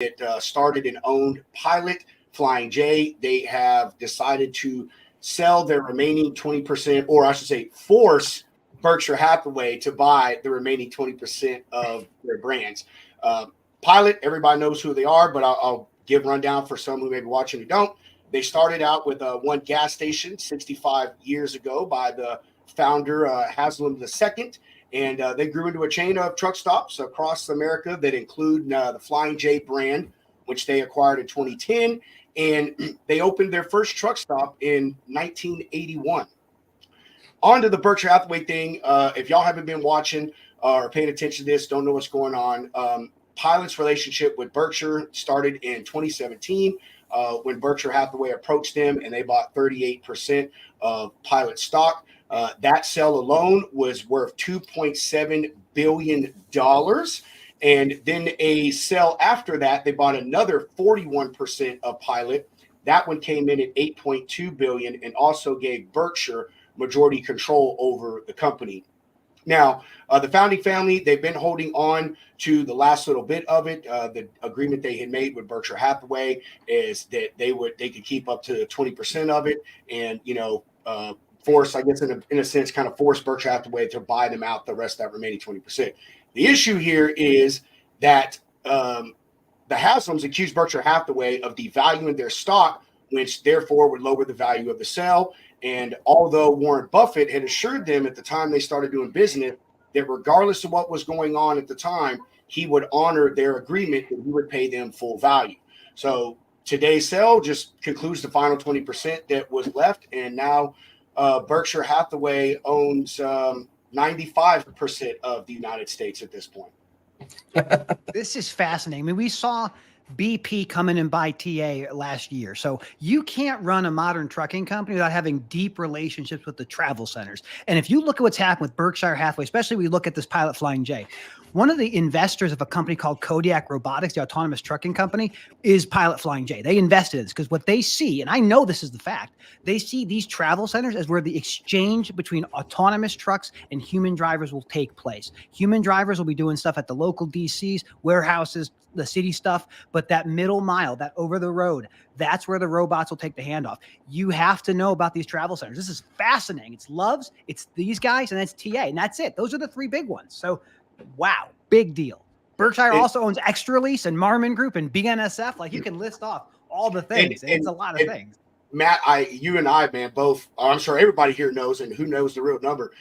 that started and owned Pilot Flying J. They have decided to sell their remaining 20%, or I should say, force Berkshire Hathaway to buy the remaining 20% of their brands. Pilot, everybody knows who they are, but I'll give rundown for some who may be watching who don't. They started out with one gas station 65 years ago by the founder, Haslam II, and they grew into a chain of truck stops across America that include the Flying J brand, which they acquired in 2010. And they opened their first truck stop in 1981. On to the Berkshire Hathaway thing. If y'all haven't been watching or paying attention to this, don't know what's going on. Pilot's relationship with Berkshire started in 2017 when Berkshire Hathaway approached them and they bought 38% of Pilot stock. That sale alone was worth $2.7 billion. And then a sale after that, they bought another 41% of Pilot. That one came in at $8.2 billion and also gave Berkshire majority control over the company. Now, the founding family, they've been holding on to the last little bit of it. The agreement they had made with Berkshire Hathaway is that they could keep up to 20% of it, and force, I guess, in a sense, kind of force Berkshire Hathaway to buy them out the rest of that remaining 20%. The issue here is that the Haslams accused Berkshire Hathaway of devaluing their stock, which therefore would lower the value of the sale. And although Warren Buffett had assured them at the time they started doing business that regardless of what was going on at the time, he would honor their agreement that he would pay them full value. So today's sale just concludes the final 20% that was left. And now Berkshire Hathaway owns 95% of the United States at this point. This is fascinating. I mean, we saw BP come in and buy TA last year. So you can't run a modern trucking company without having deep relationships with the travel centers. And if you look at what's happened with Berkshire Hathaway, especially we look at this Pilot Flying J, one of the investors of a company called Kodiak Robotics, the autonomous trucking company, is Pilot Flying J. They invested in this because what they see, and I know this is the fact, they see these travel centers as where the exchange between autonomous trucks and human drivers will take place. Human drivers will be doing stuff at the local DCs, warehouses, the city stuff, but that middle mile, that over the road, that's where the robots will take the handoff. You have to know about these travel centers. This is fascinating. It's Love's, it's these guys, and it's TA, and that's it. Those are the three big ones. So, wow, big deal. Berkshire also owns Extra Lease and Marmon Group and BNSF. Like, you can list off all the things. It's a lot of things. Matt, you and I, man, both, I'm sure everybody here knows, and who knows the real number,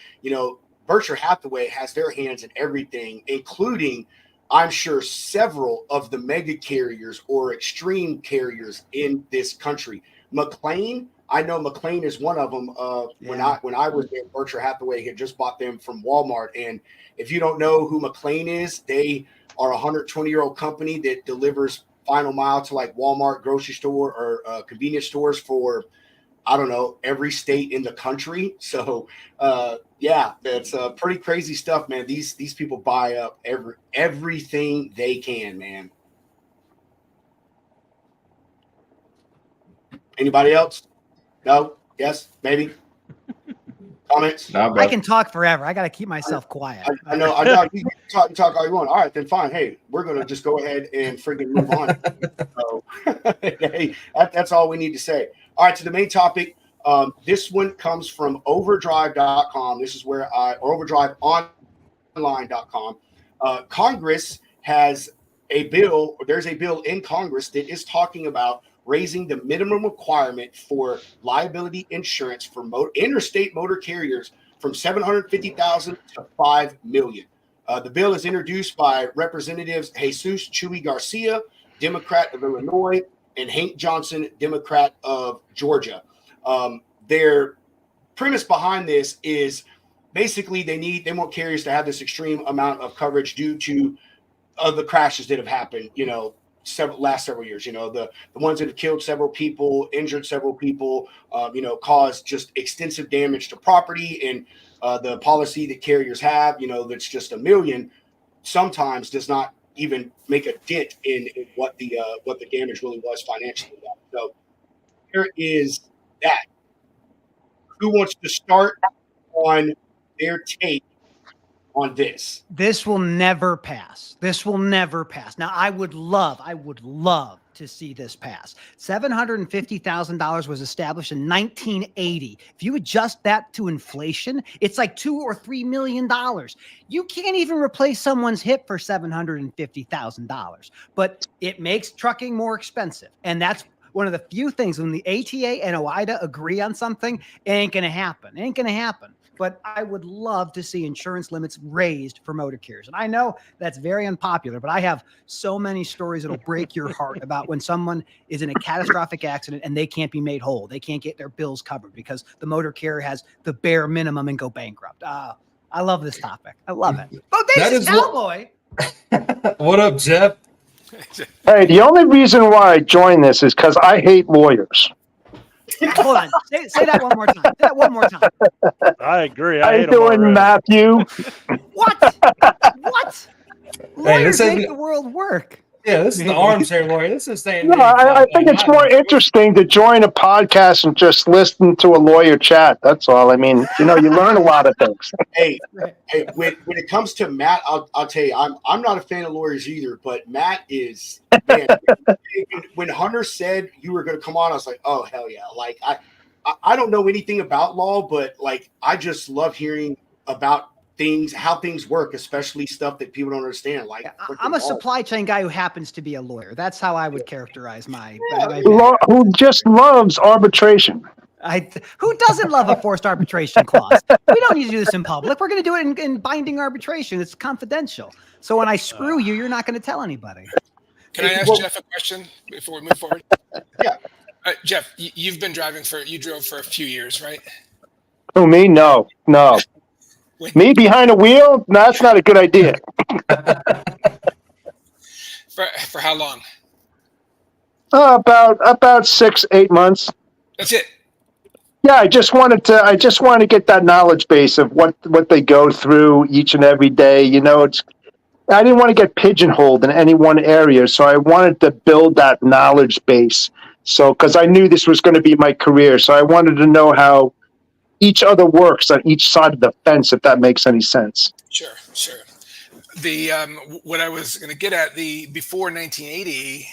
Berkshire Hathaway has their hands in everything, including, I'm sure, several of the mega carriers or extreme carriers in this country. McLean, I know McLean is one of them. When I was there, Berkshire Hathaway had just bought them from Walmart. And if you don't know who McLean is, they are a 120-year-old company that delivers final mile to like Walmart, grocery store, or convenience stores for, I don't know, every state in the country. So, that's pretty crazy stuff, man. These people buy up everything they can, man. Anybody else? No? Yes? Maybe? Comments? I can talk forever. I got to keep myself quiet. I know. You talk all you want. All right, then fine. Hey, we're going to just go ahead and freaking move on. So, hey, that's all we need to say. All right, to the main topic. This one comes from overdrive.com. This is where or overdriveonline.com. Congress has a bill, or there's a bill in Congress that is talking about raising the minimum requirement for liability insurance for interstate motor carriers from $750,000 to $5 million. The bill is introduced by Representatives Jesus Chuy Garcia, Democrat of Illinois, and Hank Johnson, Democrat of Georgia. Their premise behind this is basically they want carriers to have this extreme amount of coverage due to the crashes that have happened, last several years. The ones that have killed several people, injured several people, caused just extensive damage to property, and the policy that carriers have, that's just $1 million, sometimes does not even make a dent in what the damage really was financially. So here is that. Who wants to start on their take on this? This will never pass. This will never pass. Now, I would love to see this pass. $750,000 was established in 1980. If you adjust that to inflation, it's like $2 or $3 million. You can't even replace someone's hip for $750,000, but it makes trucking more expensive. And that's one of the few things when the ATA and OIDA agree on something, it ain't going to happen. It ain't going to happen. But I would love to see insurance limits raised for motor carriers. And I know that's very unpopular, but I have so many stories that'll break your heart about when someone is in a catastrophic accident and they can't be made whole. They can't get their bills covered because the motor carrier has the bare minimum and go bankrupt. I love this topic. I love it. Bodacious Cowboy. What up, Jeff? Hey, the only reason why I joined this is because I hate lawyers. Hold on. Say that one more time. Say that one more time. I agree. How you doing, Matthew? What? What? Lawyers this make the world work. Yeah, this is the armchair lawyer. This is saying. No, I think it's more interesting to join a podcast and just listen to a lawyer chat. That's all. I mean, you learn a lot of things. Hey, when it comes to Matt, I'll tell you, I'm not a fan of lawyers either, but Matt is. Man, when Hunter said you were going to come on, I was like, oh hell yeah! Like I don't know anything about law, but like I just love hearing about how things work, especially stuff that people don't understand. Like I'm a supply chain guy who happens to be a lawyer. That's how I would characterize my who just loves arbitration. Who doesn't love a forced arbitration clause? We don't need to do this in public. We're going to do it in binding arbitration. It's confidential. So when I screw you, you're not going to tell anybody. Can I ask Jeff a question before we move forward? Yeah. Jeff, you've been you drove for a few years, right? Who, me? No. Me behind a wheel? No, that's not a good idea. For how long? About 6-8 months. That's it. Yeah, I just wanted to get that knowledge base of what they go through each and every day. I didn't want to get pigeonholed in any one area, so I wanted to build that knowledge base. So, because I knew this was going to be my career, so I wanted to know how each other works on each side of the fence, if that makes any sense. Sure. The what I was going to get at, before 1980,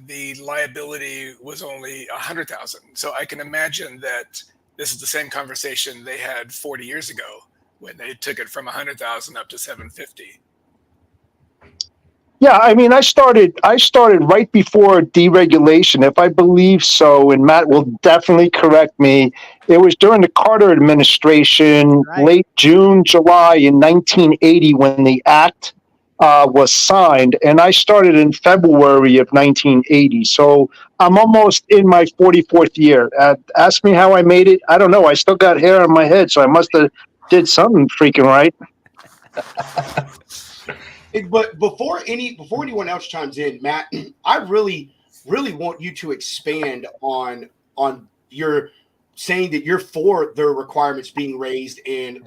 the liability was only $100,000. So I can imagine that this is the same conversation they had 40 years ago when they took it from $100,000 up to $750,000. Yeah, I mean, I started right before deregulation, if I believe so, and Matt will definitely correct me. It was during the Carter administration, late June, July in 1980 when the act was signed, and I started in February of 1980. So I'm almost in my 44th year. Ask me how I made it. I don't know. I still got hair on my head, so I must have did something freaking right. But before anyone else chimes in, Matt, I really want you to expand on your saying that you're for the requirements being raised, and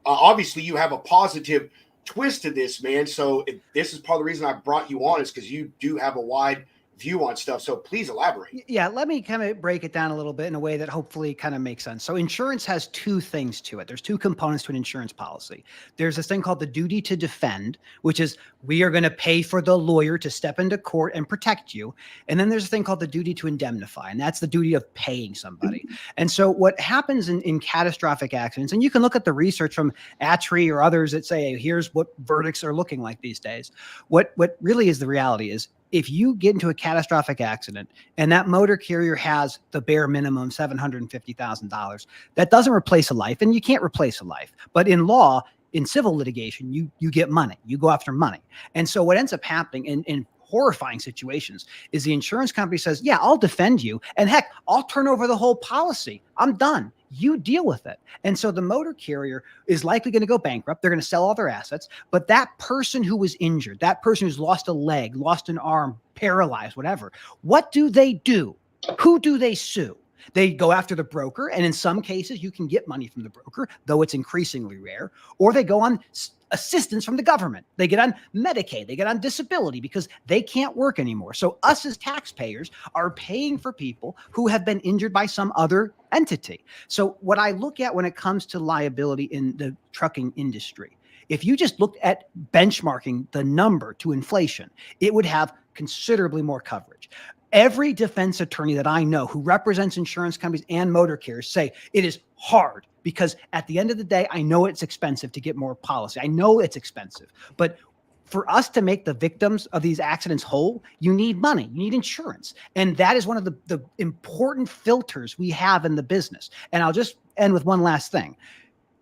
obviously you have a positive twist to this, man. So this is part of the reason I brought you on, is because you do have a wide view on stuff. So please elaborate. Yeah, let me kind of break it down a little bit in a way that hopefully kind of makes sense. So insurance has two things to it. There's two components to an insurance policy. There's this thing called the duty to defend, which is we are going to pay for the lawyer to step into court and protect you. And then there's a thing called the duty to indemnify, and that's the duty of paying somebody. And so what happens in catastrophic accidents, and you can look at the research from ATRI or others that say, here's what verdicts are looking like these days. What really is the reality is, if you get into a catastrophic accident and that motor carrier has the bare minimum $750,000, that doesn't replace a life, and you can't replace a life. But in law, in civil litigation, you get money. You go after money. And so what ends up happening in horrifying situations is the insurance company says, yeah, I'll defend you. And heck, I'll turn over the whole policy. I'm done. You deal with it. And so the motor carrier is likely going to go bankrupt. They're going to sell all their assets. But that person who was injured, that person who's lost a leg, lost an arm, paralyzed, whatever, what do they do? Who do they sue? They go after the broker. And in some cases, you can get money from the broker, though it's increasingly rare. Or they go on assistance from the government. They get on Medicaid, they get on disability because they can't work anymore. So us as taxpayers are paying for people who have been injured by some other entity. So what I look at when it comes to liability in the trucking industry If you just looked at benchmarking the number to inflation, it would have considerably more coverage. Every defense attorney that I know who represents insurance companies and motor carriers say it is hard because at the end of the day, I know it's expensive to get more policy. I know it's expensive, but for us to make the victims of these accidents whole, you need money, you need insurance. And that is one of the important filters we have in the business. And I'll just end with one last thing.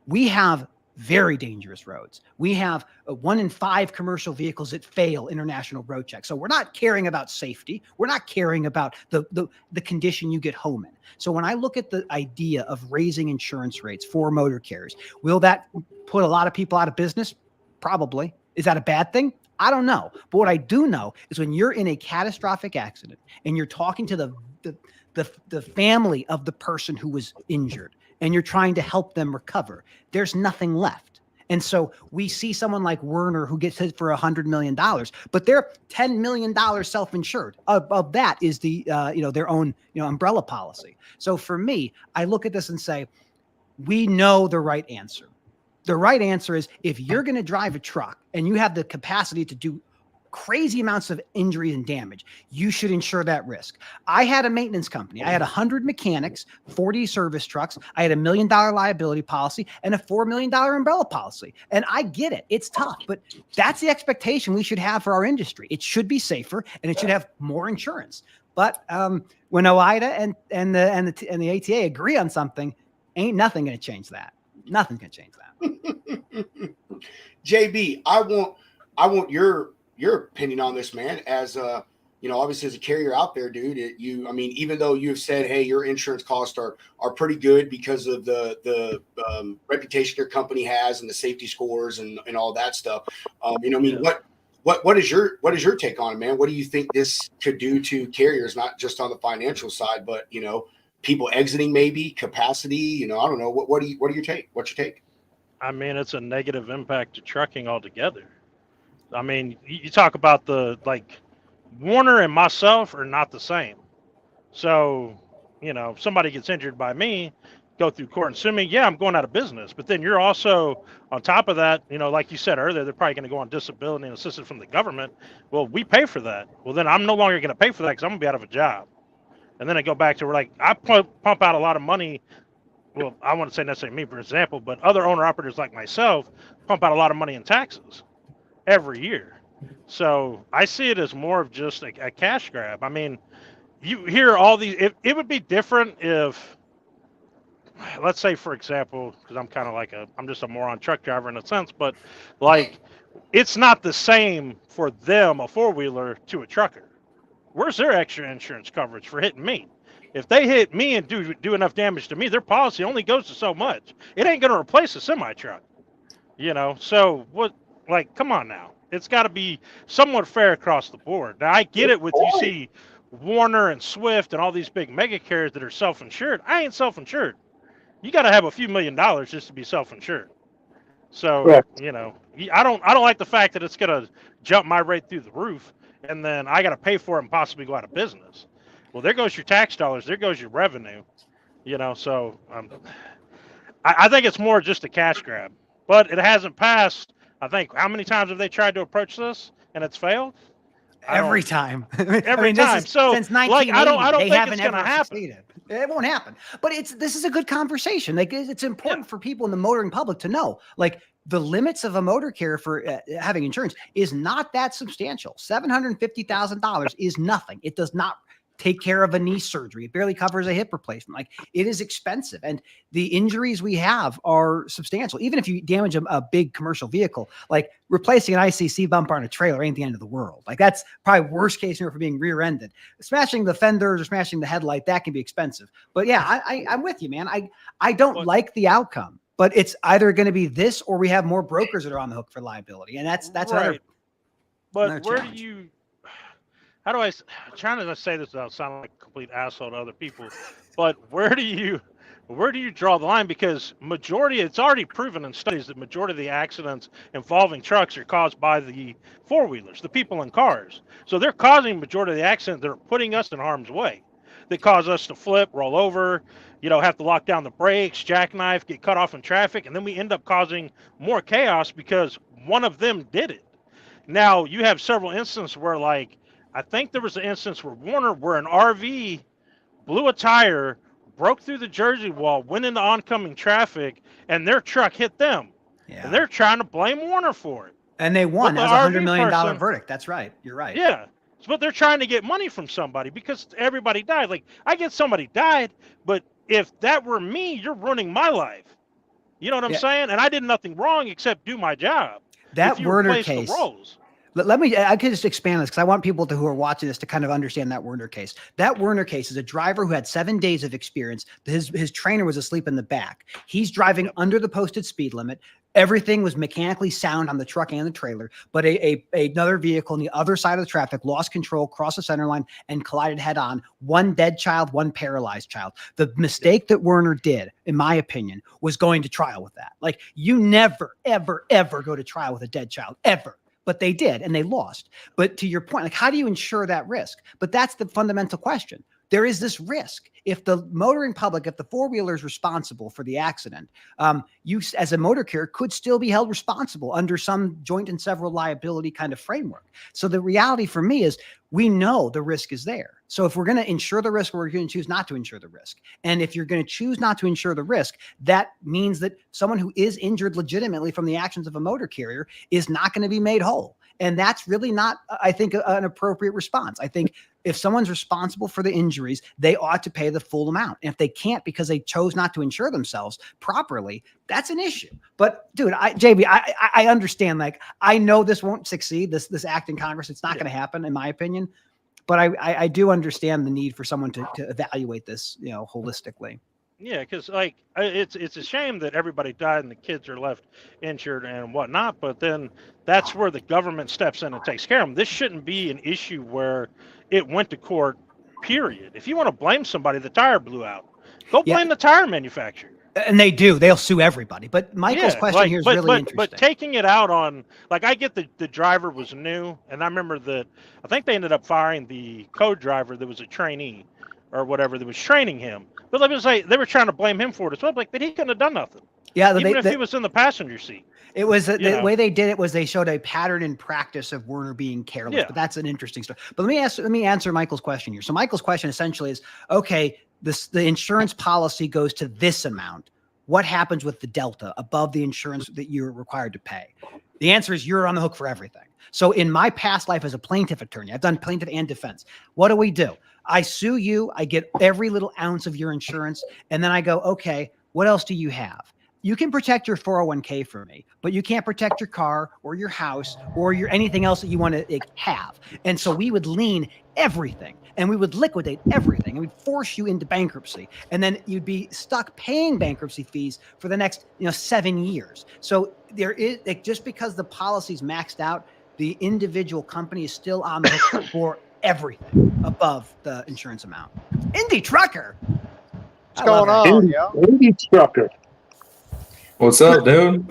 We have very dangerous roads. We have 1 in 5 commercial vehicles that fail international road checks. So we're not caring about safety. We're not caring about the condition you get home in. So when I look at the idea of raising insurance rates for motor carriers, will that put a lot of people out of business? Probably. Is that a bad thing? I don't know. But what I do know is when you're in a catastrophic accident and you're talking to the family of the person who was injured and you're trying to help them recover, there's nothing left. And so we see someone like Werner who gets hit for $100 million, but they're $10 million self-insured. Of that is the their own umbrella policy. So for me, I look at this and say, we know the right answer. The right answer is if you're going to drive a truck and you have the capacity to do crazy amounts of injury and damage, you should insure that risk. I had a maintenance company. I had 100 mechanics, 40 service trucks. I had $1 million liability policy and a $4 million umbrella policy. And I get it. It's tough, but that's the expectation we should have for our industry. It should be safer and it should have more insurance. But when OIDA and the ATA agree on something, ain't nothing going to change that. Nothing's going to change that. JB, I want your opinion on this, man. As obviously as a carrier out there, dude, even though you've said, hey, your insurance costs are pretty good because of the reputation your company has and the safety scores and all that stuff. What is your take on it, man? What do you think this could do to carriers, not just on the financial side, but people exiting, maybe capacity? I don't know. What's your take? I mean, it's a negative impact to trucking altogether. I mean, you talk about Warner and myself are not the same. So, if somebody gets injured by me, go through court and sue me, yeah, I'm going out of business. But then you're also, on top of that, like you said earlier, they're probably going to go on disability and assistance from the government. Well, we pay for that. Well, then I'm no longer going to pay for that because I'm going to be out of a job. And then I go back to I pump out a lot of money. Well, I wouldn't say necessarily me, for example, but other owner-operators like myself pump out a lot of money in taxes every year. So I see it as more of just a cash grab. I mean, you hear all these, it would be different if, let's say, for example, because I'm kind of I'm just a moron truck driver in a sense, but it's not the same for them, a four-wheeler, to a trucker. Where's their extra insurance coverage for hitting me? If they hit me and do enough damage to me, their policy only goes to so much. It ain't going to replace a semi-truck, So what? Come on now. It's got to be somewhat fair across the board. Now, I get it with you see Warner and Swift and all these big mega carriers that are self-insured. I ain't self-insured. You got to have a few $1 million just to be self-insured. So, Correct. I don't like the fact that it's going to jump my rate through the roof, and then I got to pay for it and possibly go out of business. Well, there goes your tax dollars. There goes your revenue, So I think it's more just a cash grab. But it hasn't passed. I think, how many times have they tried to approach this and it's failed? Every time. Every time. So since 1980, I don't think haven't it's going to happen. Succeeded. It won't happen. But this is a good conversation. It's important for people in the motoring public to know, the limits of a motor carrier for having insurance is not that substantial. $750,000 is nothing. It does not take care of a knee surgery. It barely covers a hip replacement. It is expensive. And the injuries we have are substantial. Even if you damage a big commercial vehicle, replacing an ICC bumper on a trailer ain't the end of the world. That's probably worst case scenario for being rear-ended. Smashing the fenders or smashing the headlight, that can be expensive. But yeah, I'm with you, man. I don't like the outcome, but it's either going to be this or we have more brokers that are on the hook for liability. And that's right. But another where challenge. do you, how do I'm trying to say this without sounding like a complete asshole to other people, but where do you draw the line? Because it's already proven in studies that majority of the accidents involving trucks are caused by the four-wheelers, the people in cars. So they're causing majority of the accidents that are putting us in harm's way. that cause us to flip, roll over, have to lock down the brakes, jackknife, get cut off in traffic, and then we end up causing more chaos because one of them did it. Now, you have several instances where, like, I think there was an instance where an RV blew a tire, broke through the Jersey wall, went into oncoming traffic, and their truck hit them. Yeah. And they're trying to blame Warner for it. And they won. But That was the $100 RV million person- verdict. That's right. You're right. Yeah. But they're trying to get money from somebody because everybody died. Like, I get somebody died, but if that were me, you're ruining my life. You know what I'm Yeah. saying? And I did nothing wrong except do my job. That If you Werner replace the case. roles. I could just expand this because I want people who are watching this to kind of understand that Werner case. That Werner case is a driver who had 7 days of experience. His trainer was asleep in the back. He's driving under the posted speed limit. Everything was mechanically sound on the truck and the trailer, but another vehicle on the other side of the traffic lost control, crossed the center line, and collided head on. One dead child, one paralyzed child. The mistake that Werner did, in my opinion, was going to trial with that. Like, you never, ever, ever go to trial with a dead child, ever. But they did, and they lost. But to your point, like, how do you ensure that risk? But that's the fundamental question. There is this risk. If the motoring public, if the four-wheeler is responsible for the accident, you as a motor carrier could still be held responsible under some joint and several liability kind of framework. So the reality for me is we know the risk is there. So if we're going to insure the risk, we're going to choose not to insure the risk. And if you're going to choose not to insure the risk, that means that someone who is injured legitimately from the actions of a motor carrier is not going to be made whole. And that's really not, I think, an appropriate response. I think if someone's responsible for the injuries, they ought to pay the full amount. And if they can't because they chose not to insure themselves properly, that's an issue. But dude, JB, I understand. Like, I know this won't succeed. This act in Congress, it's not going to happen, in my opinion. But I do understand the need for someone to evaluate this, holistically. Yeah, because like it's a shame that everybody died and the kids are left injured and whatnot. But then that's where the government steps in and takes care of them. This shouldn't be an issue where it went to court. Period. If you want to blame somebody, the tire blew out. Go blame the tire manufacturer. And they do. They'll sue everybody. But Michael's question here is really interesting. But taking it out on, like, I get the driver was new, and I remember that I think they ended up firing the co-driver that was a trainee or whatever that was training him. But let me say, they were trying to blame him for it as well. Like, but he couldn't have done nothing. Yeah, even if he was in the passenger seat. It was the way they did it was they showed a pattern in practice of Werner being careless. Yeah. But that's an interesting story. But let me answer Michael's question here. So Michael's question essentially is, okay, the insurance policy goes to this amount. What happens with the delta above the insurance that you're required to pay? The answer is you're on the hook for everything. So in my past life as a plaintiff attorney, I've done plaintiff and defense. What do? I sue you. I get every little ounce of your insurance. And then I go, okay, what else do you have? You can protect your 401k for me, but you can't protect your car or your house or your anything else that you want to have. And so we would lien everything and we would liquidate everything and we'd force you into bankruptcy. And then you'd be stuck paying bankruptcy fees for the next 7 years. So there is, just because the policy's maxed out, the individual company is still on the hook for everything above the insurance amount. Indie Trucker. What's going on, yo? Indie Trucker. What's up, dude?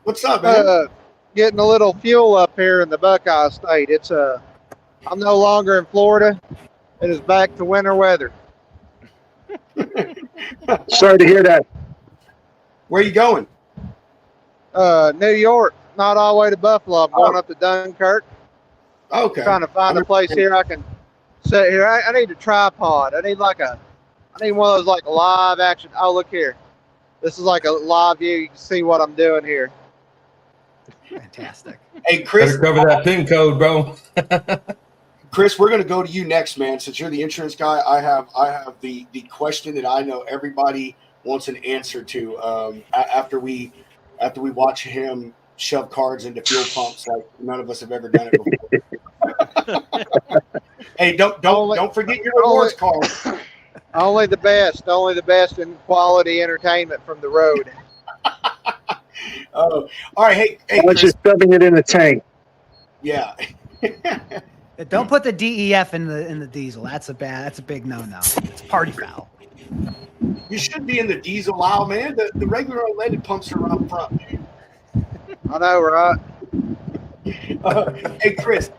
What's up, man? Getting a little fuel up here in the Buckeye State. I'm no longer in Florida. It is back to winter weather. Sorry to hear that. Where are you going? New York, not all the way to Buffalo. I'm going up to Dunkirk. Okay. Trying to find a place here I can sit here. I need a tripod. I need one of those like live action. Oh, look here. This is like a live view. You can see what I'm doing here. Fantastic. Hey, Chris. Better cover that PIN code, bro. Chris, we're going to go to you next, man. Since you're the insurance guy, I have the question that I know everybody wants an answer to. After we watch him shove cards into fuel pumps like none of us have ever done it before. Hey, don't forget your rewards card. Only the best in quality entertainment from the road. All right. Hey, I was Chris. just shoving it in the tank. Yeah. Don't put the DEF in the diesel. That's a big no-no. It's party foul. You should be in the diesel aisle, man. The regular unleaded pumps are around front. I know, right? Hey, Chris,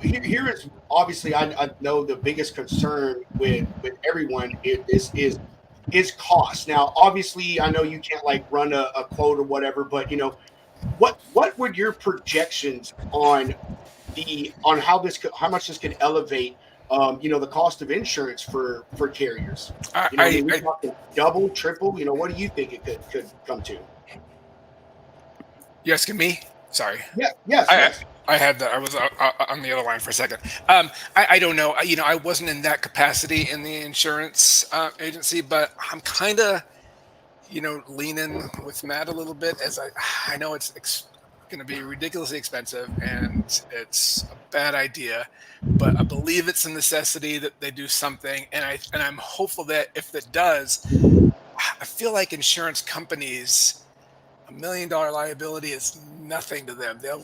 here is obviously I know the biggest concern with everyone is cost. Now, obviously, I know you can't like run a quote or whatever, but you know, what would your projections on how much this could elevate the cost of insurance for carriers? We're talking double, triple. You know, what do you think it could come to? You asking me? Sorry. Yeah. Yes. I was on the other line for a second. I don't know. I wasn't in that capacity in the insurance agency, but I'm kind of, leaning with Matt a little bit, as I know it's going to be ridiculously expensive and it's a bad idea, but I believe it's a necessity that they do something, and I'm hopeful that if it does, I feel like insurance companies, $1 million liability is nothing to them. They'll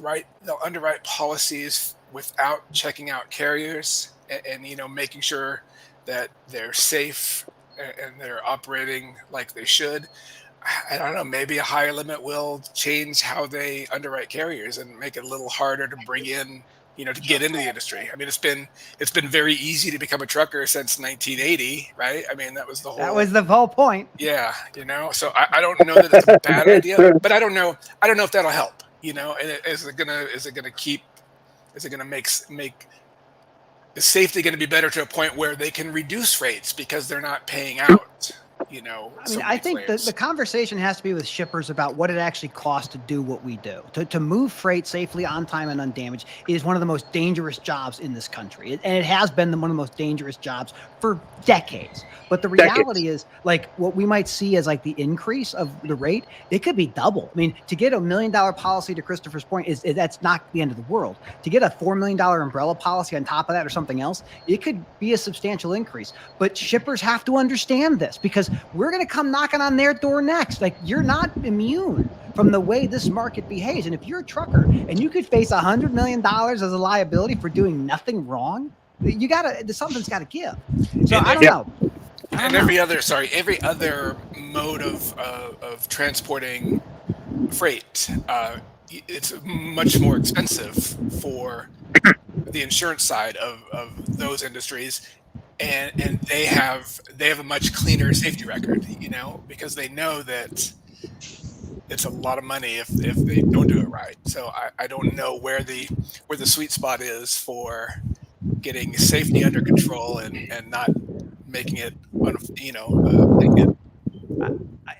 underwrite policies without checking out carriers and making sure that they're safe and they're operating like they should. I don't know, maybe a higher limit will change how they underwrite carriers and make it a little harder to bring in, to get into the industry. I mean, it's been very easy to become a trucker since 1980, right? I mean, that was the whole point. Yeah, so I don't know that it's a bad idea, but I don't know if that'll help. And is it gonna make is safety going to be better to a point where they can reduce rates because they're not paying out? I think the conversation has to be with shippers about what it actually costs to do what we do. To move freight safely, on time, and undamaged is one of the most dangerous jobs in this country. And it has been one of the most dangerous jobs for decades. But the reality is, like, what we might see as like the increase of the rate, it could be double. I mean, to get $1 million policy, to Christopher's point, that's not the end of the world. To get a $4 million umbrella policy on top of that or something else, it could be a substantial increase. But shippers have to understand this, because we're going to come knocking on their door next. Like, you're not immune from the way this market behaves. And if you're a trucker and you could face $100 million as a liability for doing nothing wrong, something's got to give. So I don't know. And every other mode of transporting freight, it's much more expensive for the insurance side of those industries, and they have a much cleaner safety record, because they know that it's a lot of money if they don't do it right. So I don't know where the sweet spot is for getting safety under control and not making it,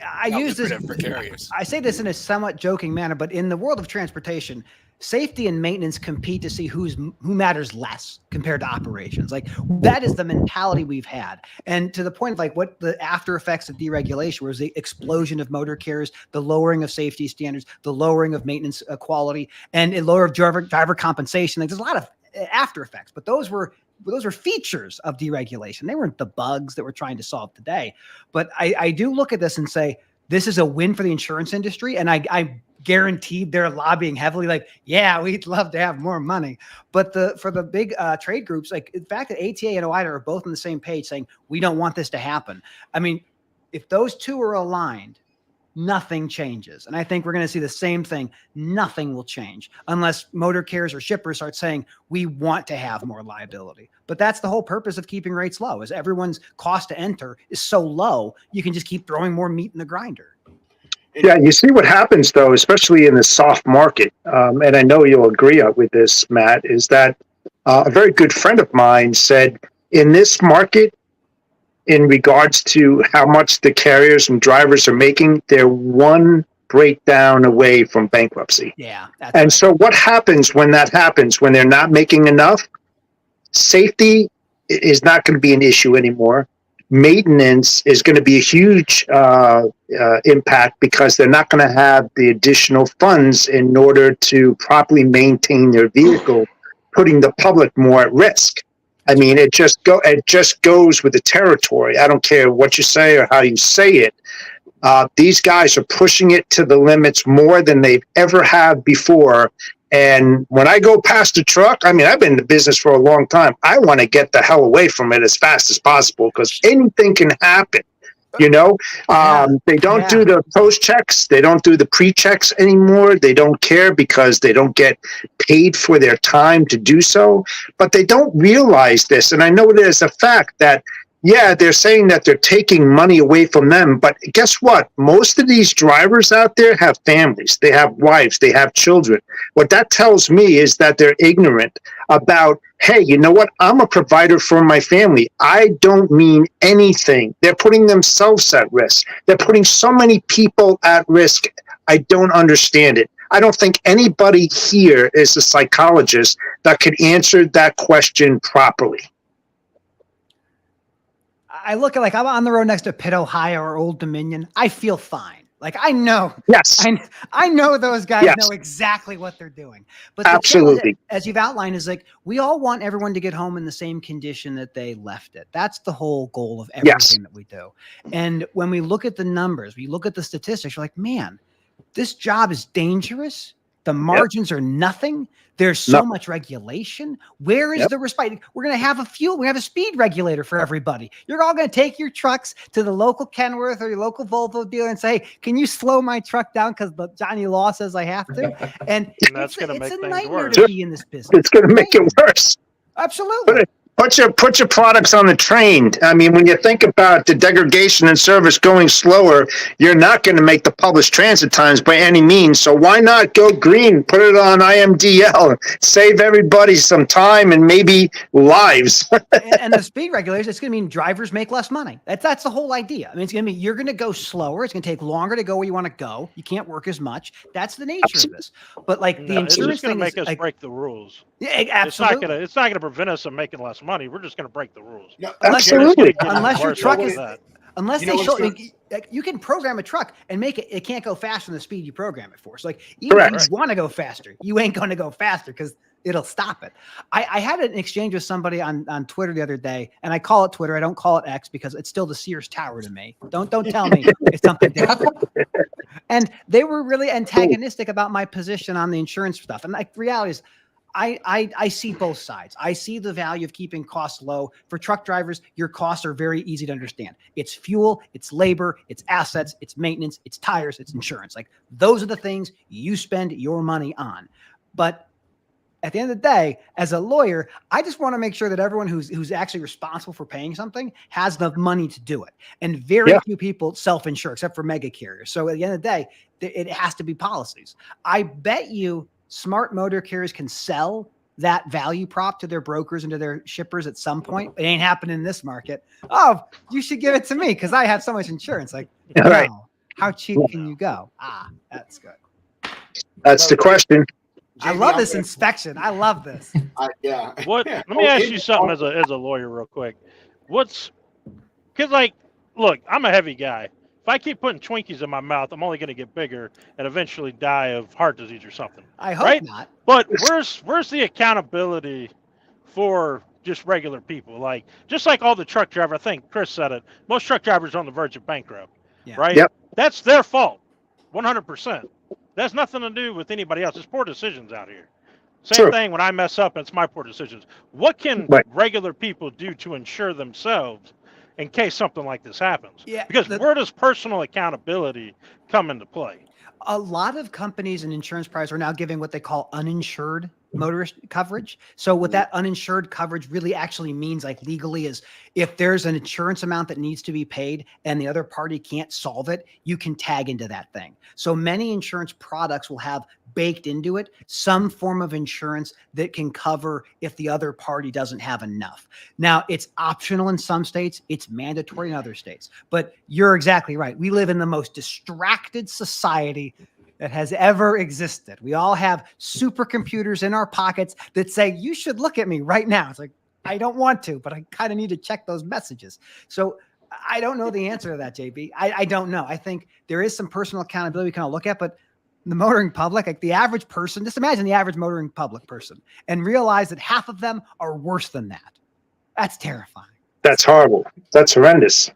I use this for carriers. I say this in a somewhat joking manner, but in the world of transportation, safety and maintenance compete to see who matters less compared to operations. Like, that is the mentality we've had. And to the point of like what the after effects of deregulation was, the explosion of motor carriers, the lowering of safety standards, the lowering of maintenance quality, and a lower of driver compensation. Like, there's a lot of after effects, but those were features of deregulation. They weren't the bugs that we're trying to solve today. But I do look at this and say, this is a win for the insurance industry. And I guaranteed they're lobbying heavily, like, yeah, we'd love to have more money. But for the big trade groups, like the fact that ATA and OIDA are both on the same page saying, we don't want this to happen. I mean, if those two are aligned, nothing changes. And I think we're going to see the same thing. Nothing will change unless motor carriers or shippers start saying, we want to have more liability. But that's the whole purpose of keeping rates low, is everyone's cost to enter is so low, you can just keep throwing more meat in the grinder. Yeah, you see what happens, though, especially in the soft market. And I know you'll agree with this, Matt, is that a very good friend of mine said, in this market, in regards to how much the carriers and drivers are making, they're one breakdown away from bankruptcy. Yeah. And right. So what happens when that happens, when they're not making enough? Safety is not going to be an issue anymore. Maintenance is going to be a huge impact, because they're not going to have the additional funds in order to properly maintain their vehicle, putting the public more at risk. I mean, it just goes with the territory. I don't care what you say or how you say it. These guys are pushing it to the limits more than they've ever had before. And when I go past a truck, I mean, I've been in the business for a long time. I want to get the hell away from it as fast as possible, because anything can happen. You know, they don't do the post checks. They don't do the pre-checks anymore. They don't care because they don't get paid for their time to do so. But they don't realize this. And I know it is a fact that, yeah, they're saying that they're taking money away from them. But guess what? Most of these drivers out there have families. They have wives. They have children. What that tells me is that they're ignorant about, hey, you know what? I'm a provider for my family. I don't mean anything. They're putting themselves at risk. They're putting so many people at risk. I don't understand it. I don't think anybody here is a psychologist that could answer that question properly. I look at, like, I'm on the road next to Pitt, Ohio, or Old Dominion. I feel fine. Like, I know. Yes. I know those guys Yes. know exactly what they're doing. But the Absolutely. thing, as you've outlined, is like, we all want everyone to get home in the same condition that they left it. That's the whole goal of everything that we do. And when we look at the numbers, we look at the statistics, you're like, man, this job is dangerous. The margins are nothing. There's so much regulation. Where is the respite? We're going to have a speed regulator for everybody. You're all going to take your trucks to the local Kenworth or your local Volvo dealer and say, can you slow my truck down because the Johnny Law says I have to? And that's going to make it's a things nightmare worse. to be in this business. It's going to make it worse. Absolutely. Put your products on the train. I mean, when you think about the degradation in service going slower, you're not going to make the published transit times by any means. So why not go green? Put it on IMDL. Save everybody some time and maybe lives. and the speed regulators, it's going to mean drivers make less money. That's the whole idea. I mean, it's going to mean you're going to go slower. It's going to take longer to go where you want to go. You can't work as much. That's the nature of this. But like the It's insurance just going thing to make us break the rules. Yeah, absolutely. It's not going to prevent us from making less money. We're just going to break the rules. No, Absolutely. Unless your truck is, that. unless You they know show, what's you can program a truck and make it can't go faster than the speed you program it for. So like, even Correct. if you want to go faster, you ain't going to go faster because it'll stop it. I had an exchange with somebody on Twitter the other day, and I call it Twitter. I don't call it X because it's still the Sears Tower to me. Don't tell me it's something different. And they were really antagonistic about my position on the insurance stuff. And like, the reality is, I see both sides. I see the value of keeping costs low. For truck drivers, your costs are very easy to understand. It's fuel, it's labor, it's assets, it's maintenance, it's tires, it's insurance. Like, those are the things you spend your money on. But at the end of the day, as a lawyer, I just want to make sure that everyone who's actually responsible for paying something has the money to do it. And very few people self-insure, except for mega carriers. So at the end of the day, it has to be policies. I bet you smart motor carriers can sell that value prop to their brokers and to their shippers at some point. It ain't happening in this market. Oh, you should give it to me because I have so much insurance. Like, Right. no. How cheap can you go? That's good. That's the question. I love this inspection. I love this. Yeah. What? Let me ask you something as a lawyer, real quick. Because like, look, I'm a heavy guy. If I keep putting Twinkies in my mouth, I'm only going to get bigger and eventually die of heart disease or something. I hope not. But where's the accountability for just regular people? Like, just like all the truck drivers, I think Chris said it. Most truck drivers are on the verge of bankrupt, right? Yep. That's their fault, 100%. That's nothing to do with anybody else. It's poor decisions out here. Same thing when I mess up, it's my poor decisions. What can regular people do to ensure themselves in case something like this happens? Yeah, because where does personal accountability come into play? A lot of companies and insurance providers are now giving what they call uninsured motorist coverage. So what that uninsured coverage really actually means, like, legally, is if there's an insurance amount that needs to be paid and the other party can't solve it, you can tag into that thing. So many insurance products will have baked into it some form of insurance that can cover if the other party doesn't have enough. Now, it's optional in some states, it's mandatory in other states, but you're exactly right. We live in the most distracted society that has ever existed. We all have supercomputers in our pockets that say, you should look at me right now. It's like, I don't want to, but I kind of need to check those messages. So I don't know the answer to that, JB. I don't know. I think there is some personal accountability we kind of look at, but the motoring public, like the average person, just imagine the average motoring public person and realize that half of them are worse than that. That's terrifying. That's horrible. That's horrendous.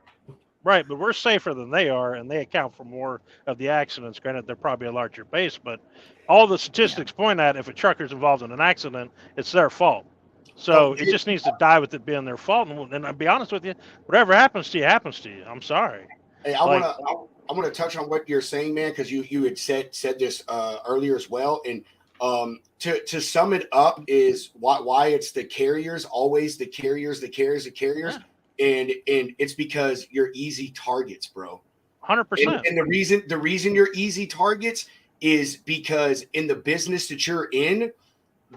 Right, but we're safer than they are, and they account for more of the accidents. Granted, they're probably a larger base, but all the statistics point at if a trucker's involved in an accident, it's their fault. So it just needs to die with it being their fault. And I'll be honest with you, whatever happens to you, happens to you. I'm sorry. Hey, I want to touch on what you're saying, man, because you had said this earlier as well. And to sum it up is why it's the carriers, always the carriers, Yeah. and it's because you're easy targets, bro. 100%. And the reason you're easy targets is because in the business that you're in,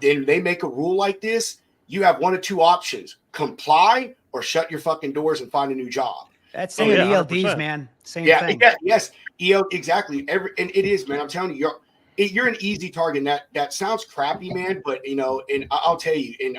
then they make a rule like this. You have one of two options: comply or shut your fucking doors and find a new job. That's Oh, same with yeah, ELDs, 100%. man. Same Yeah, thing. yes, exactly. And it is, man. I'm telling you, you're an easy target. And that sounds crappy, man. But and I'll tell you, and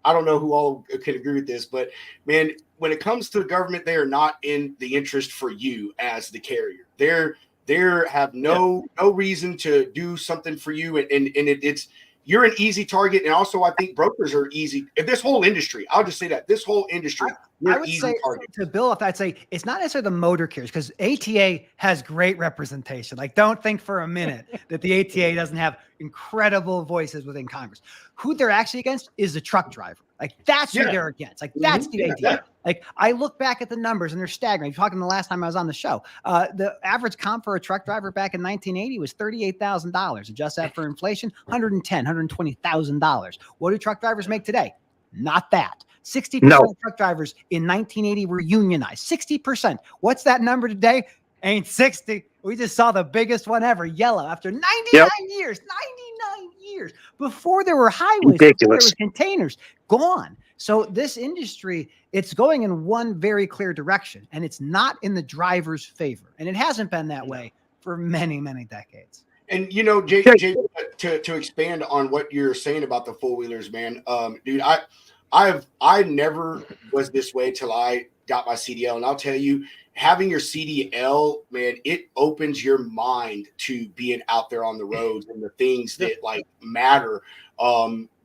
I don't know who all can agree with this, but man, when it comes to the government, they are not in the interest for you as the carrier. They have no reason to do something for you, and it's you're an easy target. And also, I think brokers are easy. This whole industry, I'll just say that this whole industry, you're I an would easy say target. to Bill, if I'd say it's not necessarily the motor carriers because ATA has great representation. Like, don't think for a minute that the ATA doesn't have incredible voices within Congress. Who they're actually against is the truck driver. Like, that's who Yeah. they're against. Like, that's the Yeah. ATA. Like, I look back at the numbers and they're staggering. I'm talking the last time I was on the show. The average comp for a truck driver back in 1980 was $38,000. Adjust that for inflation, $120,000. What do truck drivers make today? Not that. 60% No. of truck drivers in 1980 were unionized. 60%. What's that number today? Ain't 60. We just saw the biggest one ever, Yellow, after 99 years. 99 years. Before there were highways, before there Ridiculous. was containers, gone. So this industry, it's going in one very clear direction, and it's not in the driver's favor. And it hasn't been that way for many, many decades. And Jay, to expand on what you're saying about the four wheelers, man, dude, I never was this way till I got my CDL, and I'll tell you, having your CDL, man, it opens your mind to being out there on the roads and the things that like matter,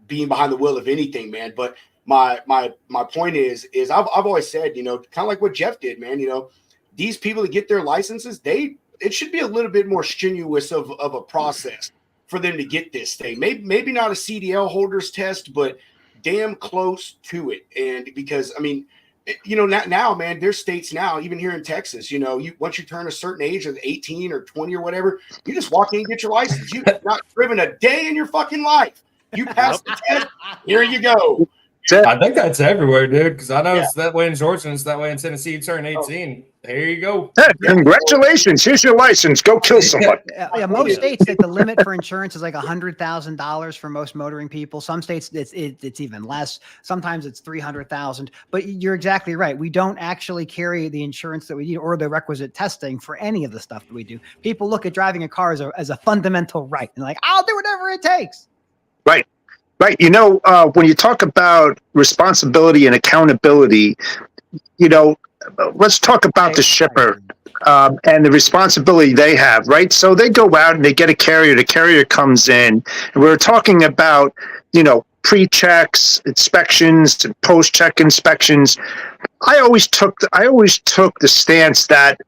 being behind the wheel of anything, man. But my point is I've always said, kind of like what Jeff did, man. These people that get their licenses, it should be a little bit more strenuous of a process for them to get this thing. Maybe not a CDL holders test, but damn close to it. And because now, man, there's states now, even here in Texas, once you turn a certain age of 18 or 20 or whatever, you just walk in and get your license. You've not driven a day in your fucking life. You pass the test. Here you go. I think that's everywhere, dude. Because I know it's that way in Georgia and it's that way in Tennessee. You turn 18. Here you go. Hey, congratulations. Here's your license. Go kill someone. Yeah, most states, like the limit for insurance is like $100,000 for most motoring people. Some states it's even less. Sometimes it's $300,000. But you're exactly right. We don't actually carry the insurance that we need or the requisite testing for any of the stuff that we do. People look at driving a car as a fundamental right and like, I'll do whatever it takes. Right. When you talk about responsibility and accountability, let's talk about the shipper and the responsibility they have, right? So they go out and they get a carrier. The carrier comes in, and we're talking about, pre-checks, inspections, and post-check inspections. I always took the stance that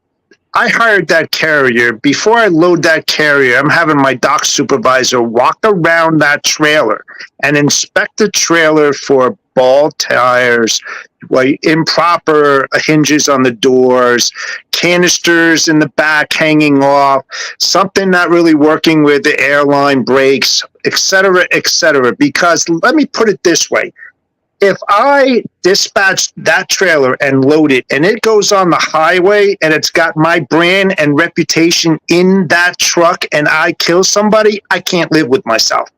I hired that carrier. Before I load that carrier, I'm having my dock supervisor walk around that trailer and inspect the trailer for bald tires, improper hinges on the doors, canisters in the back hanging off, something not really working with the airline brakes, et cetera, because let me put it this way. If I dispatch that trailer and load it and it goes on the highway and it's got my brand and reputation in that truck and I kill somebody, I can't live with myself.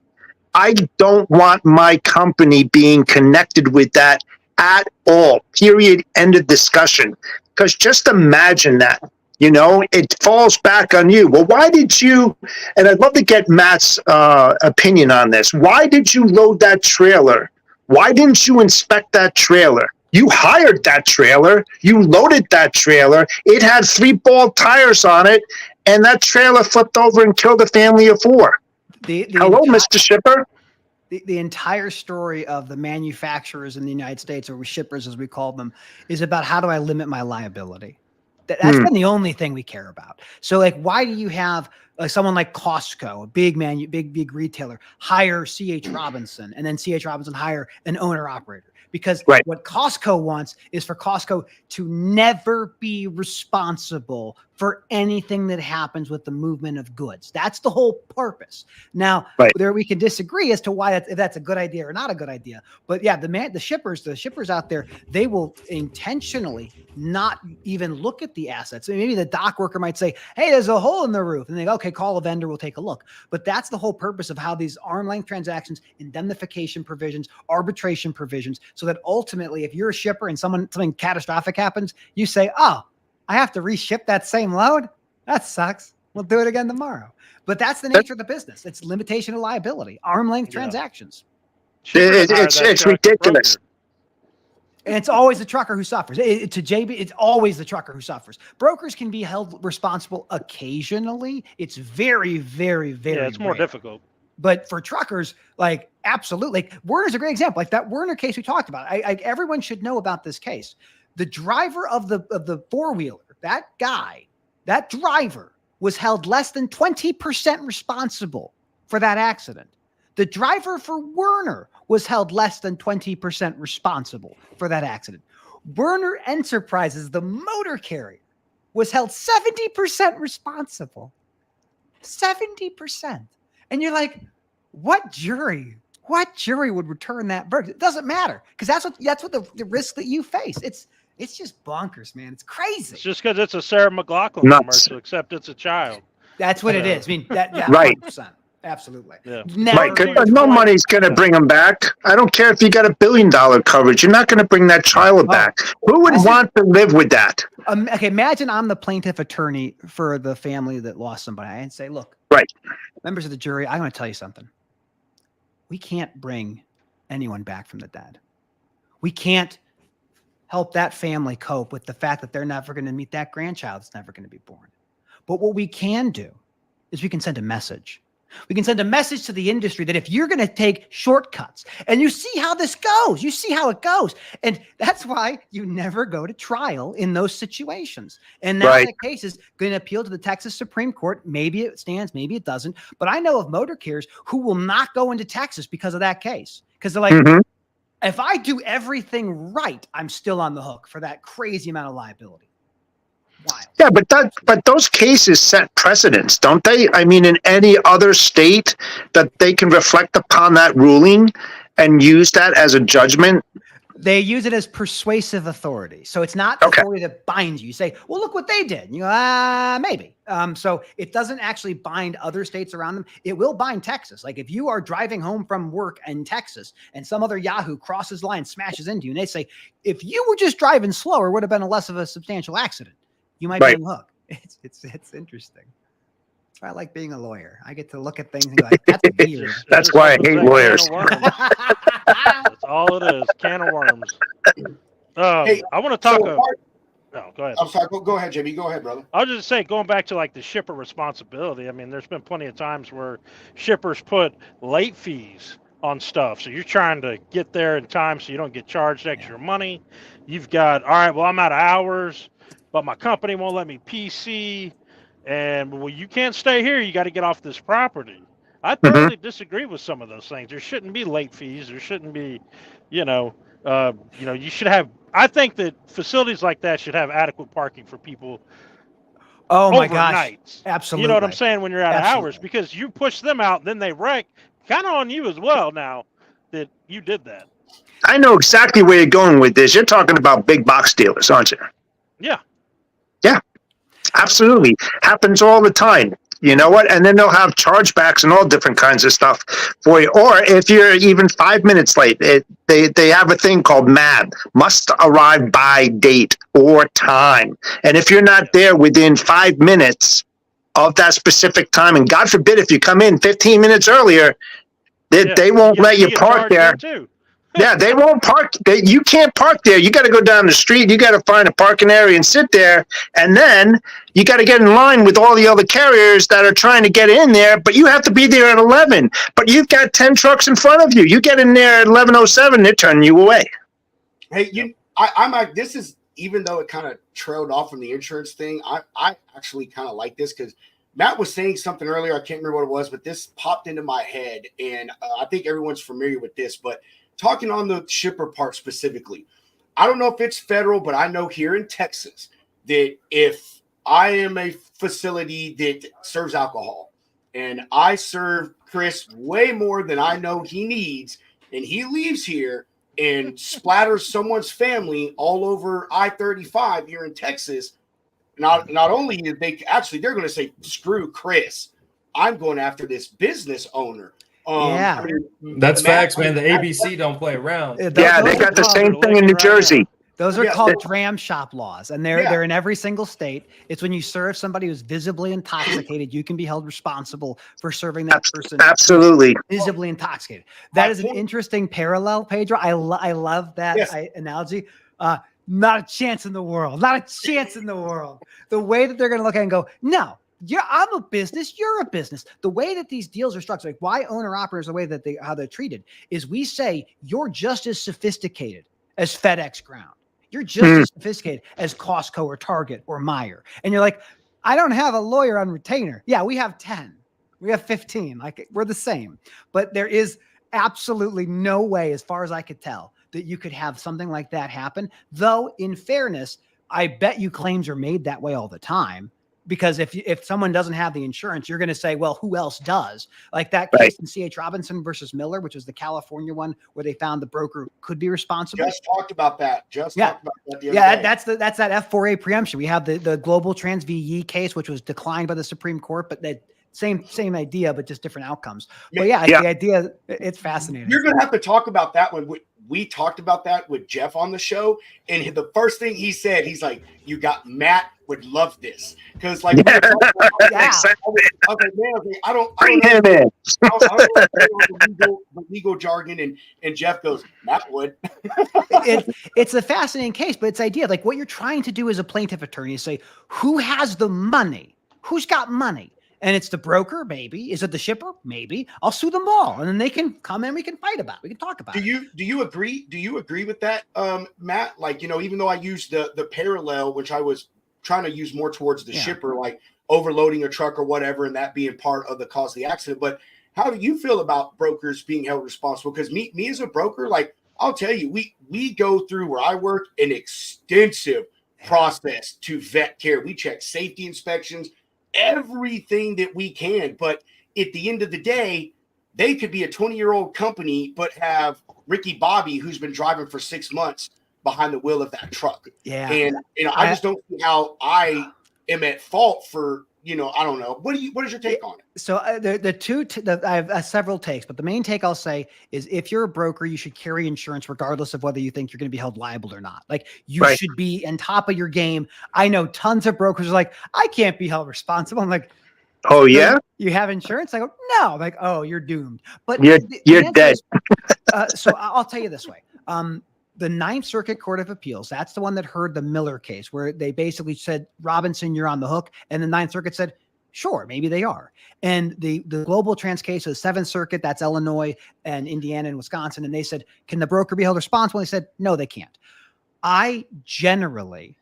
I don't want my company being connected with that at all. Period. End of discussion. Because just imagine that. It falls back on you. Well, why did you, and I'd love to get Matt's opinion on this. Why did you load that trailer? Why didn't you inspect that trailer? You hired that trailer. You loaded that trailer. It had 3 bald tires on it, and that trailer flipped over and killed a family of 4. Hello, Mr. Shipper. The entire story of the manufacturers in the United States, or shippers as we call them, is about how do I limit my liability? That's been the only thing we care about. So, like, why do you have someone like Costco, a big retailer, hire C.H. Robinson, and then C.H. Robinson hire an owner-operator? because Right. what Costco wants is for Costco to never be responsible for anything that happens with the movement of goods. That's the whole purpose. Now, Right. there we can disagree as to why if that's a good idea or not a good idea. But yeah, the shippers out there, they will intentionally not even look at the assets. So maybe the dock worker might say, "Hey, there's a hole in the roof," and they go, "Okay, call a vendor, we'll take a look." But that's the whole purpose of how these arm length transactions, indemnification provisions, arbitration provisions, so that ultimately, if you're a shipper and something catastrophic happens, you say, "Oh, I have to reship that same load? That sucks. We'll do it again tomorrow." But that's the nature of the business. It's limitation of liability, arm length transactions. It's ridiculous. And it's always the trucker who suffers. To JB, it's always the trucker who suffers. Brokers can be held responsible occasionally. It's very, very, very it's more rare. difficult. But for truckers, like absolutely, like Werner's a great example. Like that Werner case we talked about. Everyone should know about this case. The driver of the four-wheeler, that guy, that driver was held less than 20% responsible for that accident. The driver for Werner was held less than 20% responsible for that accident. Werner Enterprises, the motor carrier, was held 70% responsible. 70%. And you're like, what jury would return that verdict? It doesn't matter, because that's what the risk that you face. It's just bonkers, man. It's crazy. It's just because it's a Sarah McLaughlin Nuts. commercial, except it's a child. That's what it is. I mean, that Right. 100%. Absolutely. Yeah. Right, 'cause no money's going to bring them back. I don't care if you got $1 billion coverage. You're not going to bring that child back. Who would want to live with that? Okay, imagine I'm the plaintiff attorney for the family that lost somebody. And say, look, Right. members of the jury, I want to tell you something. We can't bring anyone back from the dead. We can't help that family cope with the fact that they're never going to meet that grandchild that's never going to be born. But what we can do is we can send a message. We can send a message to the industry that if you're going to take shortcuts, and you see how this goes, you see how it goes. And that's why you never go to trial in those situations. And now Right. the case is going to appeal to the Texas Supreme Court. Maybe it stands, maybe it doesn't. But I know of motor carriers who will not go into Texas because of that case. Because they're like, if I do everything right, I'm still on the hook for that crazy amount of liability. Wild. Yeah, but those cases set precedents, don't they? I mean, in any other state that they can reflect upon that ruling and use that as a judgment. They use it as persuasive authority. So it's not authority that binds you. You say, well, look what they did. And you go, maybe. So it doesn't actually bind other states around them. It will bind Texas. Like if you are driving home from work in Texas and some other Yahoo crosses the line, smashes into you, and they say, if you were just driving slower, it would have been a less of a substantial accident. You might be on the hook. It's interesting. That's why I like being a lawyer. I get to look at things and go, like, that's weird. That's why I hate lawyers. That's all it is. Can of worms. Hey, I want to talk. so No, go ahead. I'm sorry. Go ahead, Jimmy. Go ahead, brother. I was just saying, going back to like the shipper responsibility. I mean, there's been plenty of times where shippers put late fees on stuff. So you're trying to get there in time so you don't get charged extra money. You've got, all right, well, I'm out of hours, but my company won't let me PC. And, well, you can't stay here. You got to get off this property. I totally disagree with some of those things. There shouldn't be late fees. There shouldn't be, you should have. I think that facilities like that should have adequate parking for people. Oh my overnights. Gosh! Absolutely. You know what I'm saying? When you're out of Absolutely. hours, because you push them out, then they wreck. Kind of on you as well. Now that you did that. I know exactly where you're going with this. You're talking about big box dealers, aren't you? Yeah. Yeah, absolutely. Happens all the time. You know what? And then they'll have chargebacks and all different kinds of stuff for you. Or if you're even 5 minutes late, they have a thing called MAB, must arrive by date or time. And if you're not there within 5 minutes of that specific time, and God forbid if you come in 15 minutes earlier, they won't let you park there. Too. Yeah, they won't park. You can't park there. You got to go down the street. You got to find a parking area and sit there. And then you got to get in line with all the other carriers that are trying to get in there. But you have to be there at 11. But you've got 10 trucks in front of you. You get in there at 11:07, they're turning you away. Hey, I'm like, this is, even though it kind of trailed off from the insurance thing, I actually kind of like this because Matt was saying something earlier. I can't remember what it was, but this popped into my head. And I think everyone's familiar with this, but talking on the shipper part specifically, I don't know if it's federal, but I know here in Texas that if I am a facility that serves alcohol and I serve Chris way more than I know he needs, and he leaves here and splatters someone's family all over I-35 here in Texas, not only is they're going to say, screw Chris, I'm going after this business owner. Yeah. I mean, That's facts, man. The ABC don't play around. Yeah, they got the same thing in New Jersey. Those are Yeah. called dram shop laws, and they're Yeah. they're in every single state. It's when you serve somebody who's visibly intoxicated, you can be held responsible for serving that person Absolutely. visibly intoxicated. That is an point- interesting parallel, Pedro. I love that Yes. analogy. Not a chance in the world. Not a chance in the world. The way that they're going to look at it and go, no, I'm a business. You're a business. The way that these deals are structured, like why owner operators, the way that how they're treated, is we say you're just as sophisticated as FedEx Ground. You're just as sophisticated as Costco or Target or Meijer. And you're like, I don't have a lawyer on retainer. Yeah, we have 10. We have 15. Like we're the same. But there is absolutely no way, as far as I could tell, that you could have something like that happen. Though, in fairness, I bet you claims are made that way all the time. Because if someone doesn't have the insurance, you're going to say, well, who else does? Like that case in C.H. Robinson versus Miller, which was the California one where they found the broker could be responsible. Just talked about that. Talked about that the other day. That's that F4A preemption. We have the Global Trans VE case, which was declined by the Supreme Court, but that same idea, but just different outcomes. But the idea, it's fascinating. You're going to have to talk about that one. We talked about that with Jeff on the show, and the first thing he said, he's like, "You got Matt would love this," because like, I was like, man, I don't Bring know. him in. I don't know the legal jargon, and Jeff goes, Matt would. It's a fascinating case, but it's idea like what you're trying to do as a plaintiff attorney is say, who has the money? Who's got money? And it's the broker, maybe. Is it the shipper? Maybe. I'll sue them all, and then they can come and we can fight about it. We can talk about it. Do you agree? Do you agree with that, Matt? Like, even though I used the parallel, which I was trying to use more towards the shipper, like overloading a truck or whatever, and that being part of the cause of the accident. But how do you feel about brokers being held responsible? Because me as a broker, like I'll tell you, we go through where I work an extensive process to vet care. We check safety inspections, everything that we can. But at the end of the day, they could be a 20-year-old company, but have Ricky Bobby, who's been driving for 6 months behind the wheel of that truck. Yeah. And, I just don't see how I am at fault for, I don't know. What is your take on it? So I have several takes, but the main take I'll say is if you're a broker, you should carry insurance regardless of whether you think you're going to be held liable or not. Like you should be on top of your game. I know tons of brokers are like, I can't be held responsible. I'm like, oh yeah, you have insurance? I go, no. I'm like, oh, you're doomed. But you're dead. So I'll tell you this way. The Ninth Circuit Court of Appeals, that's the one that heard the Miller case where they basically said, Robinson, you're on the hook. And the Ninth Circuit said, sure, maybe they are. And the Global Trans case of the Seventh Circuit, that's Illinois and Indiana and Wisconsin. And they said, can the broker be held responsible? And they said, no, they can't. I generally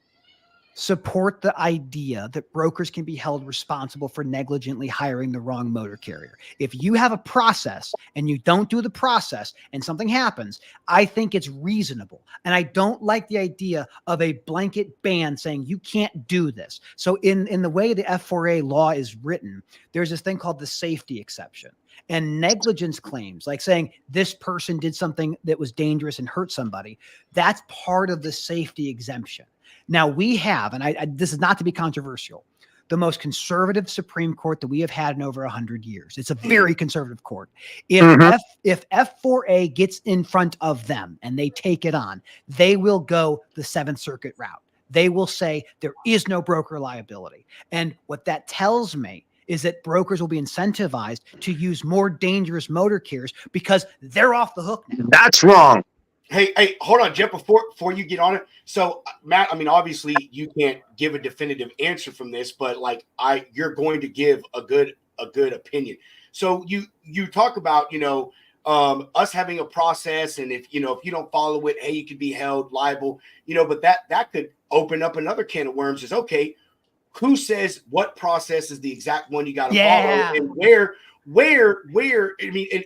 support the idea that brokers can be held responsible for negligently hiring the wrong motor carrier. If you have a process and you don't do the process and something happens, I think it's reasonable. And I don't like the idea of a blanket ban saying you can't do this. So in the way the F4A law is written, there's this thing called the safety exception. And negligence claims, like saying this person did something that was dangerous and hurt somebody, that's part of the safety exemption. Now we have, and this is not to be controversial, the most conservative Supreme Court that we have had in over 100 years. It's a very conservative court. If F4A gets in front of them and they take it on, they will go the Seventh Circuit route. They will say there is no broker liability. And what that tells me is that brokers will be incentivized to use more dangerous motor carriers because they're off the hook now. That's wrong. Hey, hold on, Jeff, before you get on it. So, Matt, obviously you can't give a definitive answer from this, but you're going to give a good opinion. So you talk about, us having a process, and if you don't follow it, hey, you could be held liable, but that could open up another can of worms. Is okay, who says what process is the exact one you got to follow, and where I mean, and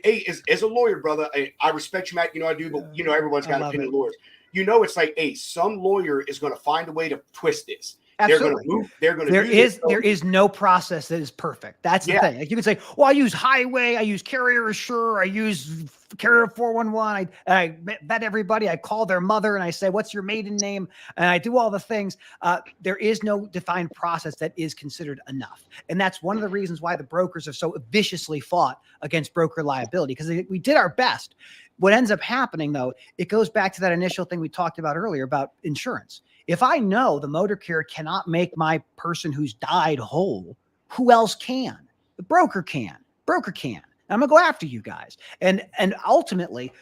as a lawyer, brother, I respect you, Matt. You know I do, but you know everyone's got opinion lawyers. You know, it's like, hey, some lawyer is going to find a way to twist this. Absolutely. They're going to. There is no process that is perfect. That's the thing. Like you can say, well, I use Highway, I use Carrier Assure, I use Carrier 411. I vet everybody. I call their mother and I say, what's your maiden name? And I do all the things. There is no defined process that is considered enough. And that's one of the reasons why the brokers have so viciously fought against broker liability, because we did our best. What ends up happening, though, it goes back to that initial thing we talked about earlier about insurance. If I know the motor carrier cannot make my person who's died whole, who else can? The broker can. Broker can. I'm going to go after you guys. And ultimately,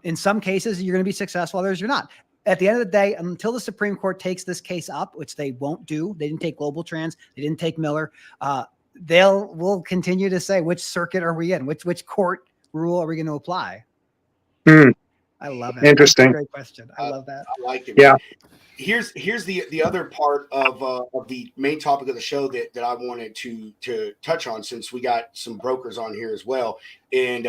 in some cases, you're going to be successful. Others, you're not. At the end of the day, until the Supreme Court takes this case up, which they won't do, they didn't take Global Trans, they didn't take Miller, we'll continue to say, which circuit are we in? Which court rule are we going to apply? I love it. Interesting. Great question. I love that. I like it. Yeah. Here's the other part of the main topic of the show that I wanted to touch on, since we got some brokers on here as well, and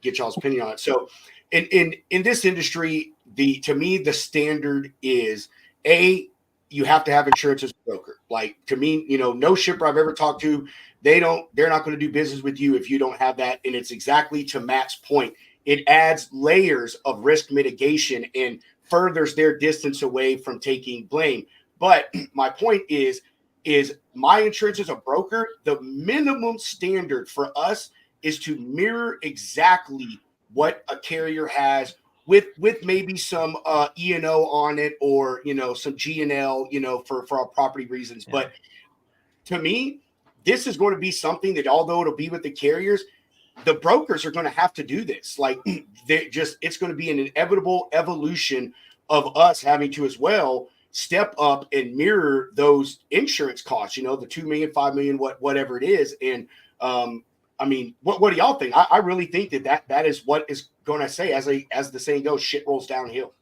get y'all's opinion on it. So in this industry, to me the standard is you have to have insurance as a broker. Like, to me, no shipper I've ever talked to, they're not going to do business with you if you don't have that. And it's exactly to Matt's point. It adds layers of risk mitigation and furthers their distance away from taking blame. But my point is my insurance as a broker, the minimum standard for us is to mirror exactly what a carrier has with maybe some E&O on it, or some G&L, for our property reasons. Yeah. But to me, this is going to be something that, although it'll be with the carriers, the brokers are going to have to do this. Like, it's going to be an inevitable evolution of us having to as well step up and mirror those insurance costs, the 2 million, 5 million, whatever it is. And I mean, what do y'all think? I really think that is what is going to say, as the saying goes, shit rolls downhill.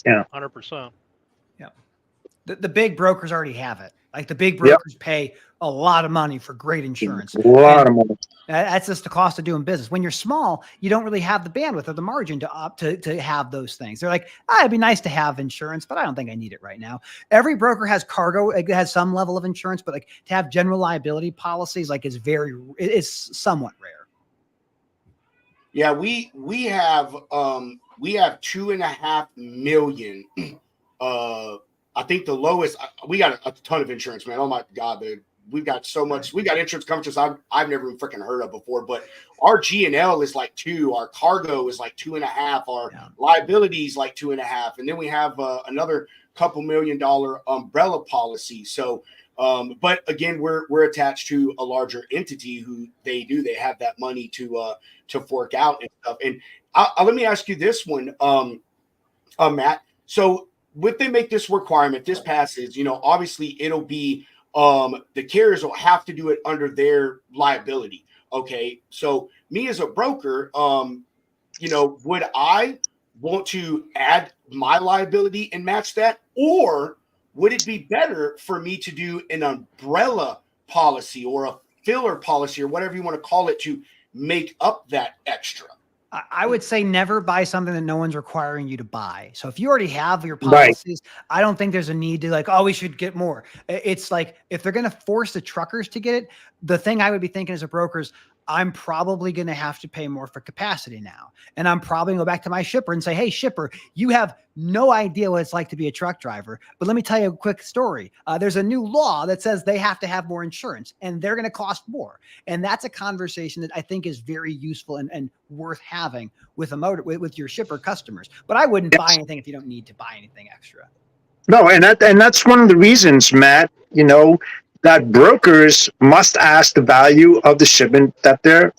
Yeah. 100%. Yeah. The big brokers already have it. Like, the big brokers pay a lot of money for great insurance. A lot of money. That's just the cost of doing business. When you're small, you don't really have the bandwidth or the margin to have those things. They're like, it'd be nice to have insurance, but I don't think I need it right now. Every broker has cargo, it has some level of insurance, but like to have general liability policies, like it's somewhat rare. Yeah, we have 2.5 million. I think the lowest, we got a ton of insurance, man. Oh my God, dude. We've got so much. We got insurance coverages I've never even freaking heard of before. But our G&L is like 2. Our cargo is like 2.5. Our liability is like 2.5. And then we have another couple $1 million umbrella policy. So, but again, we're attached to a larger entity who they have that money to fork out and stuff. And let me ask you this one, Matt. So, if they make this requirement, this passes, obviously it'll be. The carriers will have to do it under their liability. Okay. So me as a broker, would I want to add my liability and match that? Or would it be better for me to do an umbrella policy or a filler policy or whatever you want to call it to make up that extra? I would say never buy something that no one's requiring you to buy. So if you already have your policies, I don't think there's a need to we should get more. It's like, if they're going to force the truckers to get it, the thing I would be thinking as a broker is, I'm probably going to have to pay more for capacity now. And I'm probably going to go back to my shipper and say, hey, shipper, you have no idea what it's like to be a truck driver. But let me tell you a quick story. There's a new law that says they have to have more insurance and they're going to cost more. And that's a conversation that I think is very useful and worth having with with your shipper customers. But I wouldn't buy anything if you don't need to buy anything extra. No, and that's one of the reasons, Matt, that brokers must ask the value of the shipment that they're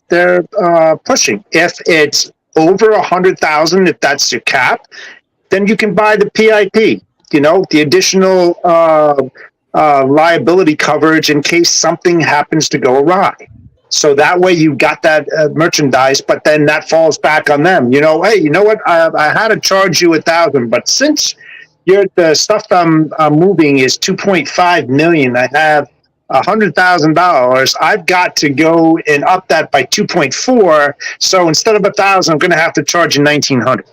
pushing. If it's over 100,000, if that's your cap, then you can buy the PIP. The additional liability coverage in case something happens to go awry. So that way you got that merchandise, but then that falls back on them. Hey, you know what? I had to charge you $1,000, but since the stuff I'm moving is 2.5 million. I have $100,000, I've got to go and up that by 2.4. So instead of 1,000, I'm going to have to charge you 1,900.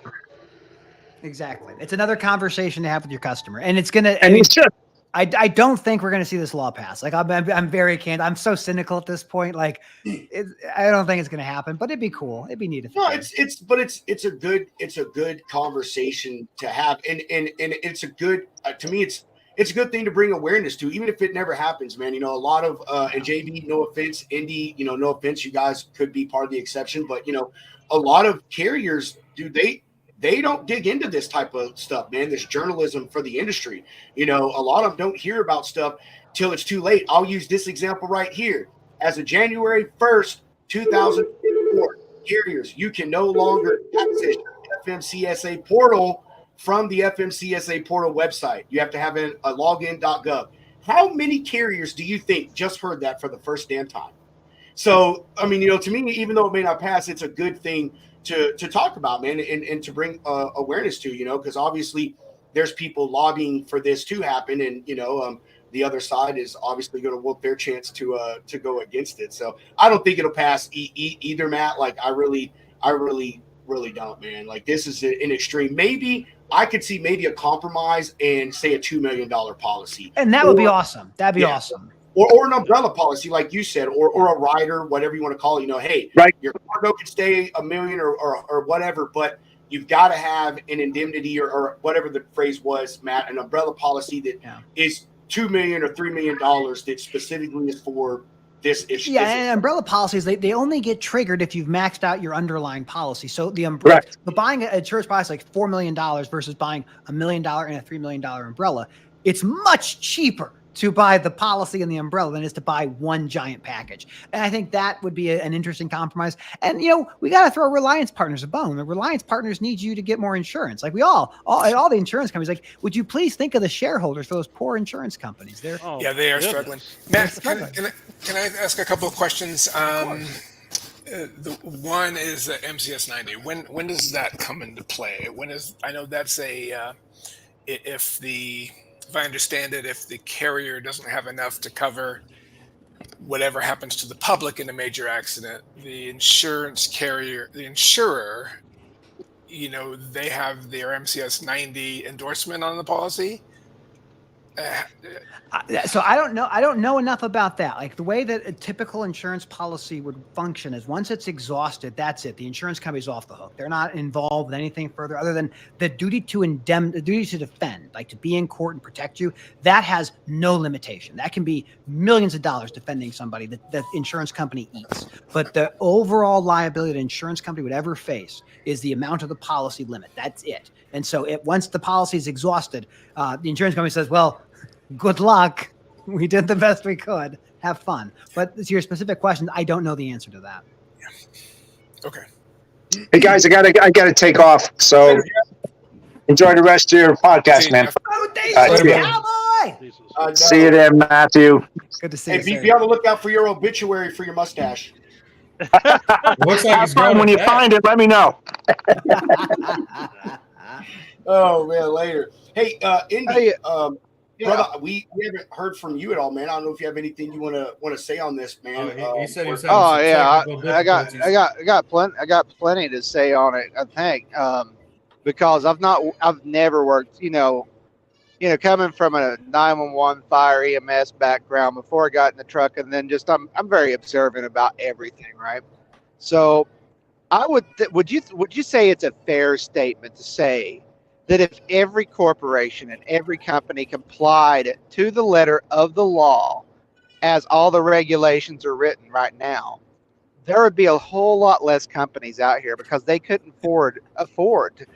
Exactly. It's another conversation to have with your customer, and it's gonna. And it's just, I don't think we're going to see this law pass. Like I'm very candid. I'm so cynical at this point. Like I don't think it's going to happen, but it'd be cool. It'd be neat. If No, it did. it's a good conversation to have, and it's a good to me. It's a good thing to bring awareness to, even if it never happens, man. You know, a lot of and JB, no offense, Indy, you know, no offense, you guys could be part of the exception, but you know, a lot of carriers, dude, they don't dig into this type of stuff, man. This journalism for the industry. You know, a lot of them don't hear about stuff till it's too late. I'll use this example right here. As of January 1st, 2004, carriers, you can no longer access FMCSA portal from the FMCSA portal website. You have to have a login.gov. How many carriers do you think just heard that for the first damn time? So, I mean, you know, to me, even though it may not pass, it's a good thing to talk about, man, and to bring awareness to, you know, because obviously there's people lobbying for this to happen, and you know, the other side is obviously going to whoop their chance to go against it. So I don't think it'll pass either, Matt. Like I really don't, man. Like this is an extreme. Maybe I could see maybe a compromise and say a $2 million policy, And that would be awesome. That'd be awesome. Or an umbrella policy, like you said, or a rider, whatever you want to call it. You know, hey, right, your cargo can stay $1 million or whatever, but you've got to have an indemnity or whatever the phrase was, Matt, an umbrella policy that is $2 million or $3 million that specifically is for this issue. Yeah, and umbrella policies, they only get triggered if you've maxed out your underlying policy. So the umbrella, but buying an insurance policy like $4 million versus buying $1 million and a $3 million umbrella, it's much cheaper to buy the policy and the umbrella than it is to buy one giant package. And I think that would be an interesting compromise. And, you know, we got to throw Reliance Partners a bone. The Reliance Partners need you to get more insurance. Like all the insurance companies, like, would you please think of the shareholders for those poor insurance companies? They are struggling. Matt, can I ask a couple of questions? The one is MCS 90. When does that come into play? I know that's if I understand it, if the carrier doesn't have enough to cover whatever happens to the public in a major accident, the insurance carrier, the insurer, you know, they have their MCS 90 endorsement on the policy. So I don't know enough about that. Like the way that a typical insurance policy would function is once it's exhausted, that's it. The insurance company's off the hook. They're not involved with anything further other than the duty to defend, like to be in court and protect you. That has no limitation. That can be millions of dollars defending somebody that the insurance company eats. But the overall liability the insurance company would ever face is the amount of the policy limit. That's it. And so once the policy is exhausted, the insurance company says, well, good luck. We did the best we could. Have fun. But to your specific question, I don't know the answer to that. Okay. Hey guys, I gotta take off. So enjoy the rest of your podcast, man. Oh, thank you, cowboy. See you there, Matthew. Good to see you. Hey, be on the lookout for your obituary for your mustache. Looks like Have fun when you find it. Let me know. Oh man, later. Hey, Indy, Yeah. brother, we haven't heard from you at all, man. I don't know if you have anything you want to say on this, man. He said he was having Oh some yeah, technical I got difficulties. I got plenty to say on it. I think because I've never worked. You know, coming from a 911 fire EMS background before I got in the truck, and then just I'm very observant about everything, right? So, would you say it's a fair statement to say that if every corporation and every company complied to the letter of the law as all the regulations are written right now, there would be a whole lot less companies out here because they couldn't afford.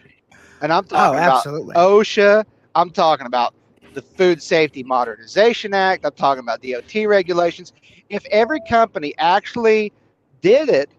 And I'm talking about OSHA. I'm talking about the Food Safety Modernization Act. I'm talking about DOT regulations. If every company actually did it,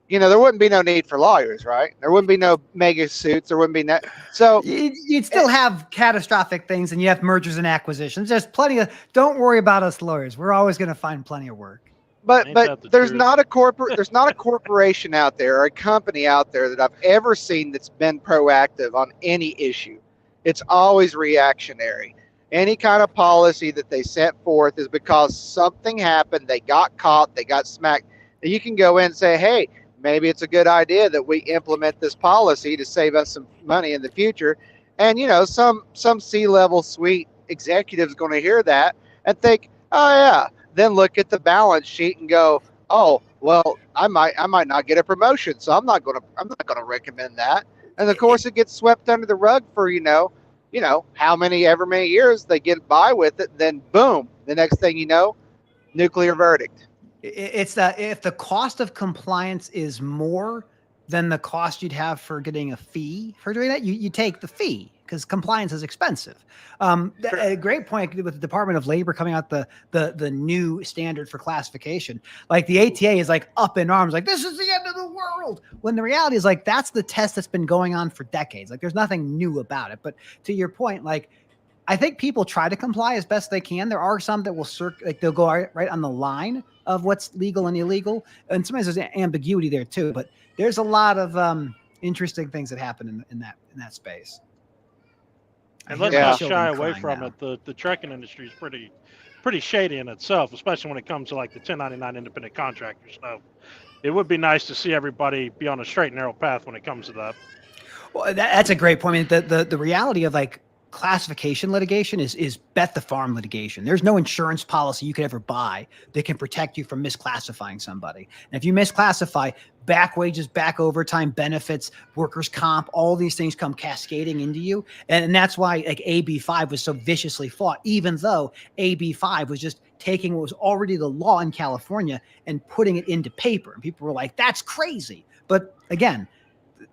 there wouldn't be no need for lawyers, right? There wouldn't be no mega suits. There wouldn't be no. So you'd still have catastrophic things, and you have mergers and acquisitions. There's plenty of. Don't worry about us lawyers. We're always going to find plenty of work. But there's not a corporation out there or a company out there that I've ever seen that's been proactive on any issue. It's always reactionary. Any kind of policy that they set forth is because something happened, they got caught, they got smacked. And you can go in and say, hey, maybe it's a good idea that we implement this policy to save us some money in the future. And, you know, some C-level suite executive's going to hear that and think, oh, yeah. Then look at the balance sheet and go, oh, well, I might not get a promotion, so I'm not going to recommend that. And of course, it gets swept under the rug for, you know, how many years they get by with it. Then boom, the next thing you know, nuclear verdict. It's that if the cost of compliance is more than the cost you'd have for getting a fee for doing that, you take the fee because compliance is expensive. A great point with the Department of Labor coming out the new standard for classification. Like the ATA is like up in arms, like this is the end of the world. When the reality is like that's the test that's been going on for decades. Like there's nothing new about it. But to your point, like I think people try to comply as best they can. There are some that will they'll go right on the line of what's legal and illegal, and sometimes there's ambiguity there too. But there's a lot of interesting things that happen in that space. And let's not shy away from it. The trucking industry is pretty shady in itself, especially when it comes to like the 1099 independent contractors. So it would be nice to see everybody be on a straight and narrow path when it comes to that. Well, that's a great point. I mean, the reality of like classification litigation is bet the farm litigation. There's no insurance policy you could ever buy that can protect you from misclassifying somebody. And if you misclassify, back wages, back overtime, benefits, workers' comp, all these things come cascading into you. And that's why like AB5 was so viciously fought, even though AB5 was just taking what was already the law in California and putting it into paper. And people were like, that's crazy. But again,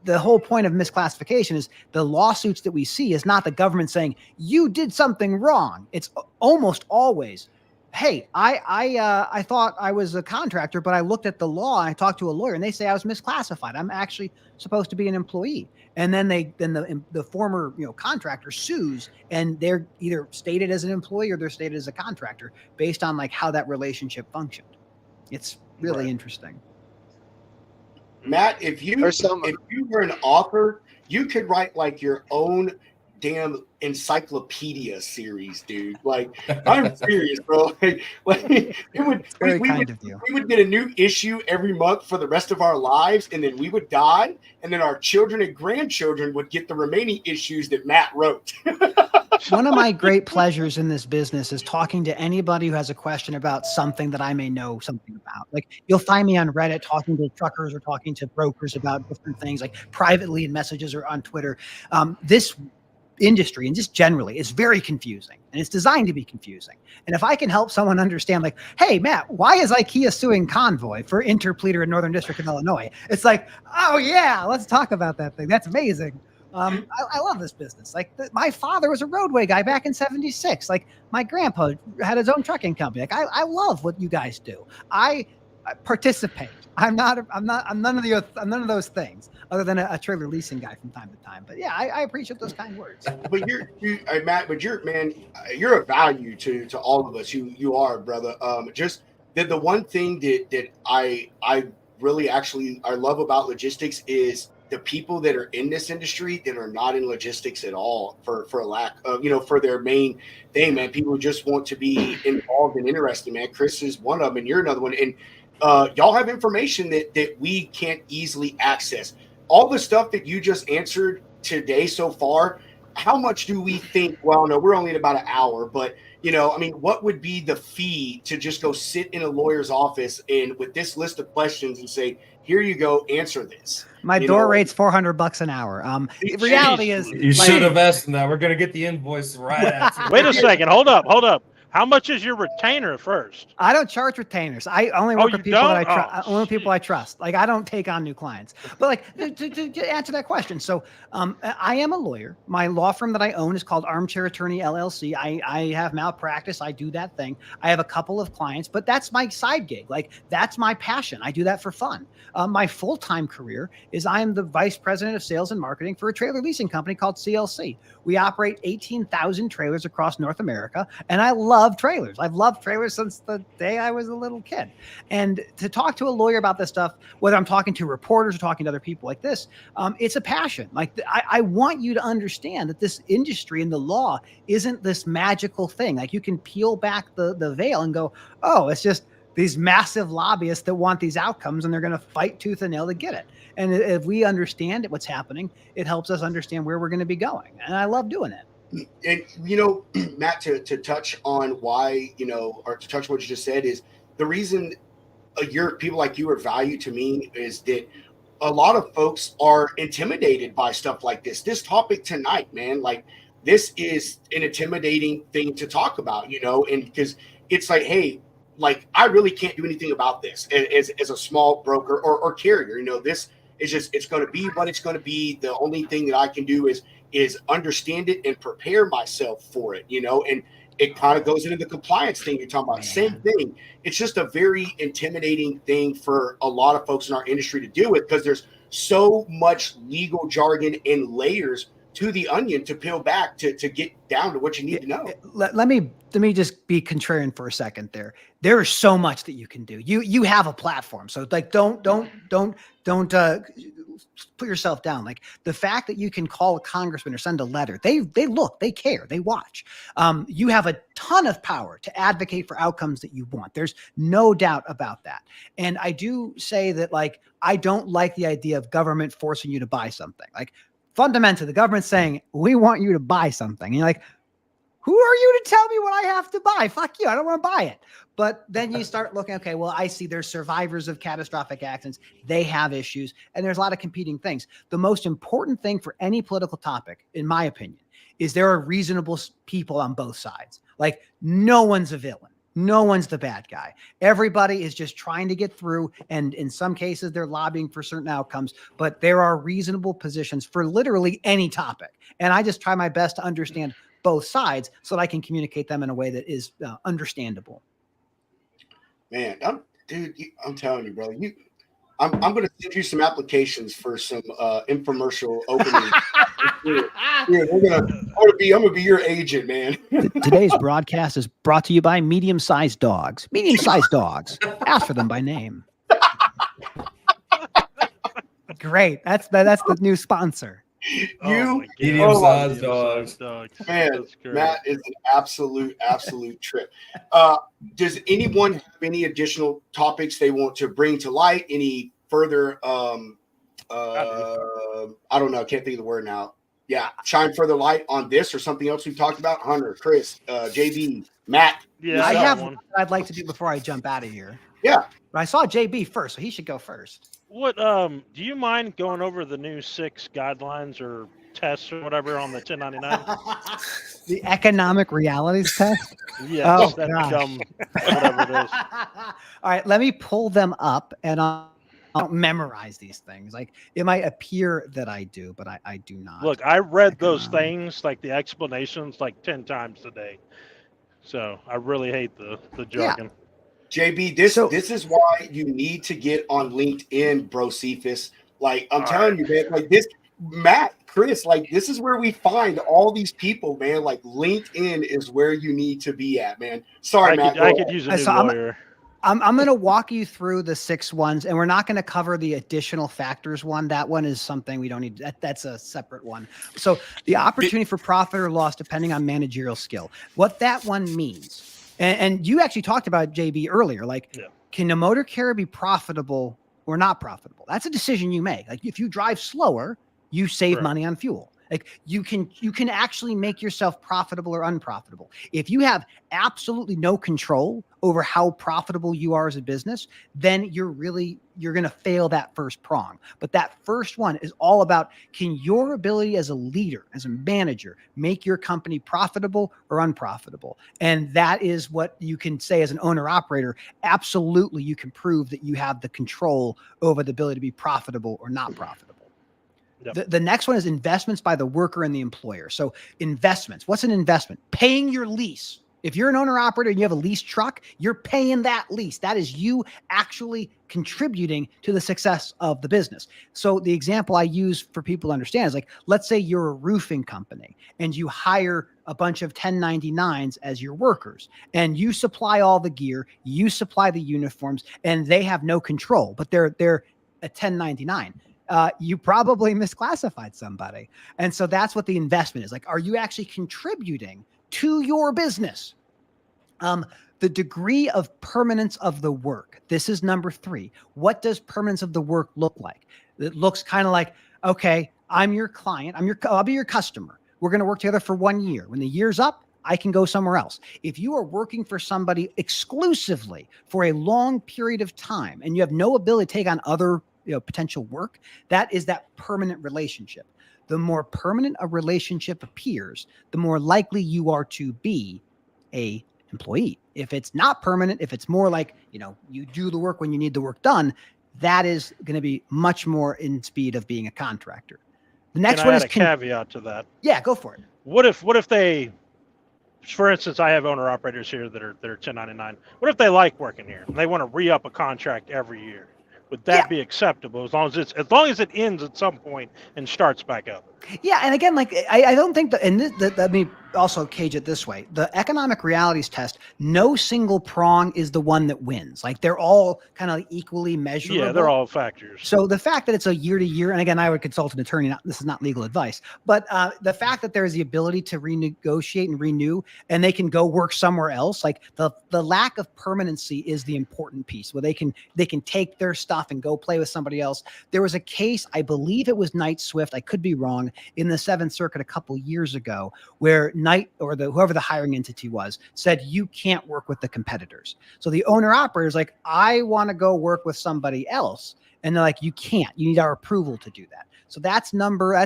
the whole point of misclassification is the lawsuits that we see is not the government saying you did something wrong. It's almost always, hey, I thought I was a contractor, but I looked at the law and I talked to a lawyer and they say I was misclassified. I'm actually supposed to be an employee. And then the former contractor sues, and they're either stated as an employee or they're stated as a contractor based on like how that relationship functioned. It's really interesting. Matt, if you were an author, you could write like your own damn encyclopedia series, dude. Like, I'm serious, bro. We would get a new issue every month for the rest of our lives, and then we would die, and then our children and grandchildren would get the remaining issues that Matt wrote. One of my great pleasures in this business is talking to anybody who has a question about something that I may know something about. Like you'll find me on Reddit talking to truckers or talking to brokers about different things, like privately in messages or on Twitter. This industry and just generally is very confusing, and it's designed to be confusing. And if I can help someone understand, like, hey, Matt, why is IKEA suing Convoy for interpleader in Northern District of Illinois? It's like, oh yeah, let's talk about that thing. That's amazing. I love this business. Like my father was a roadway guy back in '76. Like my grandpa had his own trucking company. Like I love what you guys do. I participate. I'm none of those things other than a trailer leasing guy from time to time. But yeah, I appreciate those kind words. But Matt, you're a value to all of us. You are, brother. Just the one thing that I really actually I love about logistics is the people that are in this industry that are not in logistics at all for a lack of, for their main thing, man. People who just want to be involved and interested, man. Chris is one of them and you're another one. And y'all have information that we can't easily access. All the stuff that you just answered today so far, how much do we think, well, no, we're only at about an hour, but what would be the fee to just go sit in a lawyer's office and with this list of questions and say, here you go, answer this. My door rate's $400 an hour. The reality is, you should have asked them that. We're going to get the invoice right after. Wait a second. Hold up. How much is your retainer first? I don't charge retainers. I only work with people that I trust. Only people I trust. Like I don't take on new clients. But like to answer that question, so I am a lawyer. My law firm that I own is called Armchair Attorney LLC. I have malpractice. I do that thing. I have a couple of clients, but that's my side gig. Like that's my passion. I do that for fun. My full-time career is I am the vice president of sales and marketing for a trailer leasing company called CLC. We operate 18,000 trailers across North America, and I love love trailers. I've loved trailers since the day I was a little kid. And to talk to a lawyer about this stuff, whether I'm talking to reporters or talking to other people like this, it's a passion. Like I want you to understand that this industry and the law isn't this magical thing. Like you can peel back the veil and go, oh, it's just these massive lobbyists that want these outcomes and they're going to fight tooth and nail to get it. And if we understand what's happening, it helps us understand where we're going to be going. And I love doing it. And, Matt, to touch on why, or to touch on what you just said is the reason people like you are valued to me is that a lot of folks are intimidated by stuff like this. This topic tonight, man, like this is an intimidating thing to talk about, and because it's like, hey, like I really can't do anything about this as a small broker or carrier. This is just, it's going to be what it's going to be. The only thing that I can do is understand it and prepare myself for it, and it kind of goes into the compliance thing you're talking about. Same thing. It's just a very intimidating thing for a lot of folks in our industry to deal with because there's so much legal jargon and layers to the onion to peel back to get down to what you need to know. Let me just be contrarian for a second there. There is so much that you can do. You have a platform. So like, don't put yourself down. Like the fact that you can call a congressman or send a letter, they look, they care, they watch. You have a ton of power to advocate for outcomes that you want. There's no doubt about that. And I do say that, like, I don't like the idea of government forcing you to buy something. Like fundamentally, the government's saying, we want you to buy something. And you're like, who are you to tell me what I have to buy? Fuck you. I don't want to buy it. But then you start looking, okay, well, I see there's survivors of catastrophic accidents. They have issues, and there's a lot of competing things. The most important thing for any political topic, in my opinion, is there are reasonable people on both sides. Like no one's a villain. No one's the bad guy. Everybody is just trying to get through. And in some cases, they're lobbying for certain outcomes, but there are reasonable positions for literally any topic. And I just try my best to understand both sides so that I can communicate them in a way that is understandable. Man, I'm telling you, brother, I'm going to send you some applications for some infomercial openings. I'm going to be your agent, man. Today's broadcast is brought to you by medium-sized dogs. Medium-sized dogs. Ask for them by name. Great. That's the new sponsor. Medium-sized dogs. Man, Matt is an absolute trip. Does anyone have any additional topics they want to bring to light? Any further, I don't know, I can't think of the word now. Yeah, shine further light on this or something else we've talked about? Hunter, Chris, JB, Matt. Yeah, I have one I'd like to do before I jump out of here. Yeah. But I saw JB first, so he should go first. What do you mind going over the new 6 guidelines or tests or whatever on the 1099? The economic realities test? Yeah, Oh, that gosh. dumb whatever it is. All right, let me pull them up and I'll memorize these things. Like it might appear that I do, but I do not. Look, I read those things, like the explanations, like 10 times today. So I really hate the jargon. JB, this is why you need to get on LinkedIn, bro. Cephas. Like I'm telling you, man, like this, Matt, Chris, like this is where we find all these people, man. Like LinkedIn is where you need to be at, man. Sorry, Matt. I could use a new lawyer. I'm going to walk you through the 6 ones, and we're not going to cover the additional factors one. That one is something we don't need. That's a separate one. So the opportunity for profit or loss depending on managerial skill. What that one means. And you actually talked about JB earlier, like, can a motor carrier be profitable or not profitable? That's a decision you make. Like if you drive slower, you save money on fuel. Like you can actually make yourself profitable or unprofitable. If you have absolutely no control over how profitable you are as a business, then you're going to fail that first prong. But that first one is all about, can your ability as a leader, as a manager, make your company profitable or unprofitable? And that is what you can say as an owner operator. Absolutely, you can prove that you have the control over the ability to be profitable or not profitable. Yep. The next one is investments by the worker and the employer. So investments, what's an investment? Paying your lease If you're an owner operator and you have a leased truck, you're paying that lease. That is you actually contributing to the success of the business. So the example I use for people to understand is like, let's say you're a roofing company and you hire a bunch of 1099s as your workers and you supply all the gear, you supply the uniforms, and they have no control, but they're a 1099. You probably misclassified somebody. And so that's what the investment is. Like, are you actually contributing to your business? The degree of permanence of the work. This is number 3. What does permanence of the work look like? It looks kind of like, okay, I'm your client. I'll be your customer. We're going to work together for 1 year. When the year's up, I can go somewhere else. If you are working for somebody exclusively for a long period of time and you have no ability to take on other potential work, that is that permanent relationship. The more permanent a relationship appears, the more likely you are to be a employee. If it's not permanent, if it's more like, you do the work when you need the work done, that is going to be much more in speed of being a contractor. The next one is a caveat to that. Yeah, go for it. What if they, for instance, I have owner operators here that are 1099. What if they like working here and they want to re-up a contract every year? Would that be acceptable as long as it ends at some point and starts back up? Yeah, and again, like I don't think that, and let me also cage it this way: the economic realities test, no single prong is the one that wins. Like they're all kind of equally measurable. Yeah, they're all factors. So the fact that it's a year to year, and again, I would consult an attorney. This is not legal advice, but the fact that there is the ability to renegotiate and renew, and they can go work somewhere else, like the lack of permanency is the important piece. Where they can take their stuff and go play with somebody else. There was a case, I believe it was Knight Swift, I could be wrong, in the 7th Circuit a couple years ago, where Knight or whoever the hiring entity was said you can't work with the competitors. So the owner operator is like, I want to go work with somebody else, and they're like, you can't. You need our approval to do that. So that's number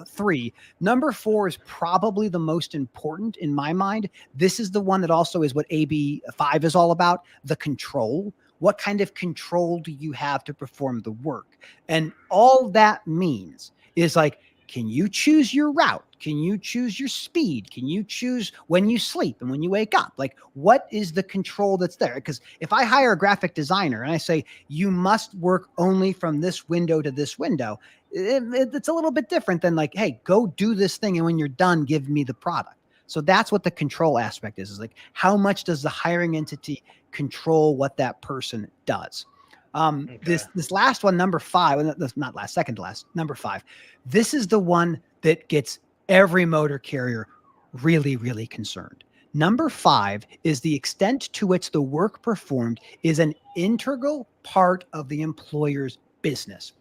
3. Number 4 is probably the most important in my mind. This is the one that also is what AB 5 is all about: the control. What kind of control do you have to perform the work? And all that means is like, can you choose your route? Can you choose your speed? Can you choose when you sleep and when you wake up? Like, what is the control that's there? Because if I hire a graphic designer and I say, you must work only from this window to this window, it's a little bit different than like, hey, go do this thing, and when you're done, give me the product. So that's what the control aspect is like, how much does the hiring entity control what that person does? This last one, number 5, not last, second to last, number 5. This is the one that gets every motor carrier really, really concerned. Number 5 is the extent to which the work performed is an integral part of the employer's business.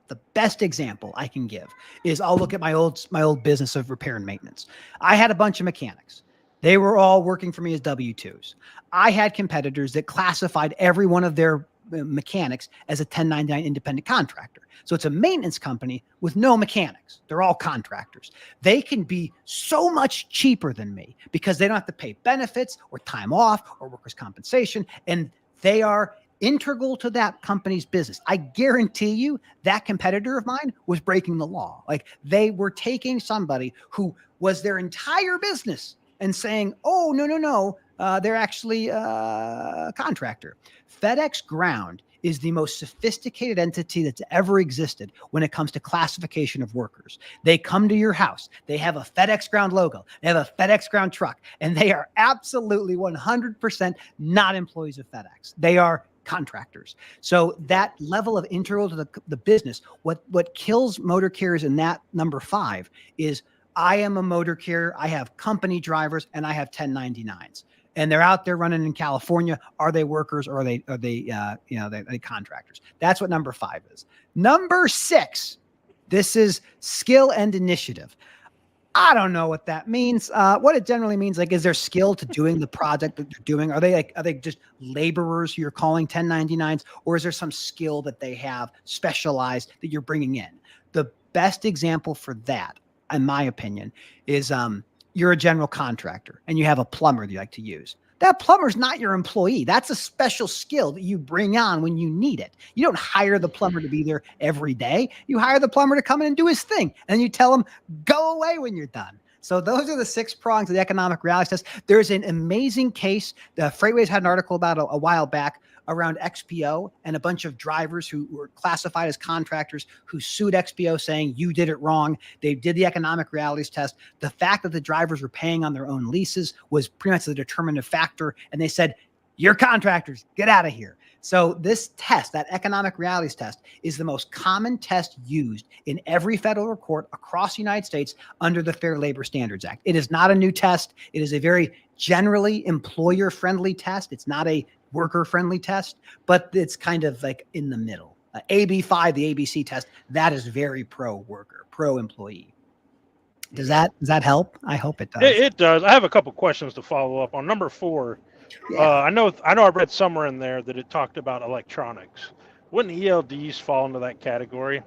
The best example I can give is I'll look at my old business of repair and maintenance. I had a bunch of mechanics. They were all working for me as W-2s. I had competitors that classified every one of their mechanics as a 1099 independent contractor. So it's a maintenance company with no mechanics. They're all contractors. They can be so much cheaper than me because they don't have to pay benefits or time off or workers' compensation, and they are integral to that company's business. I guarantee you that competitor of mine was breaking the law. Like, they were taking somebody who was their entire business and saying, oh, no, they're actually a contractor. FedEx Ground is the most sophisticated entity that's ever existed when it comes to classification of workers. They come to your house. They have a FedEx Ground logo. They have a FedEx Ground truck, and they are absolutely 100% not employees of FedEx. They are contractors. So that level of integral to the business, what kills motor carriers in that number 5 is, I am a motor carrier. I have company drivers and I have 1099s, and they're out there running in California. Are they workers or are they contractors? That's what number 5 is. Number 6, this is skill and initiative. I don't know what that means. What it generally means, like, is there skill to doing the project that they're doing? Are they just laborers who you're calling 1099s, or is there some skill that they have specialized that you're bringing in? The best example for that, in my opinion, is you're a general contractor and you have a plumber that you like to use. That plumber's not your employee. That's a special skill that you bring on when you need it. You don't hire the plumber to be there every day. You hire the plumber to come in and do his thing, and you tell him, go away when you're done. So those are the 6 prongs of the economic reality test. There's an amazing case. The Freightways had an article about a while back around XPO and a bunch of drivers who were classified as contractors who sued XPO saying you did it wrong. They did the economic realities test. The fact that the drivers were paying on their own leases was pretty much the determinative factor. And they said, you're contractors, get out of here. So this test, that economic realities test, is the most common test used in every federal court across the United States under the Fair Labor Standards Act. It is not a new test. It is a very generally employer-friendly test. It's not a worker-friendly test, but it's kind of like in the middle. AB5, the ABC test, that is very pro-worker, pro-employee. Does that help? I hope it does. It does. I have a couple questions to follow up on. Number 4. Yeah. I know I read somewhere in there that it talked about electronics. Wouldn't ELDs fall into that category?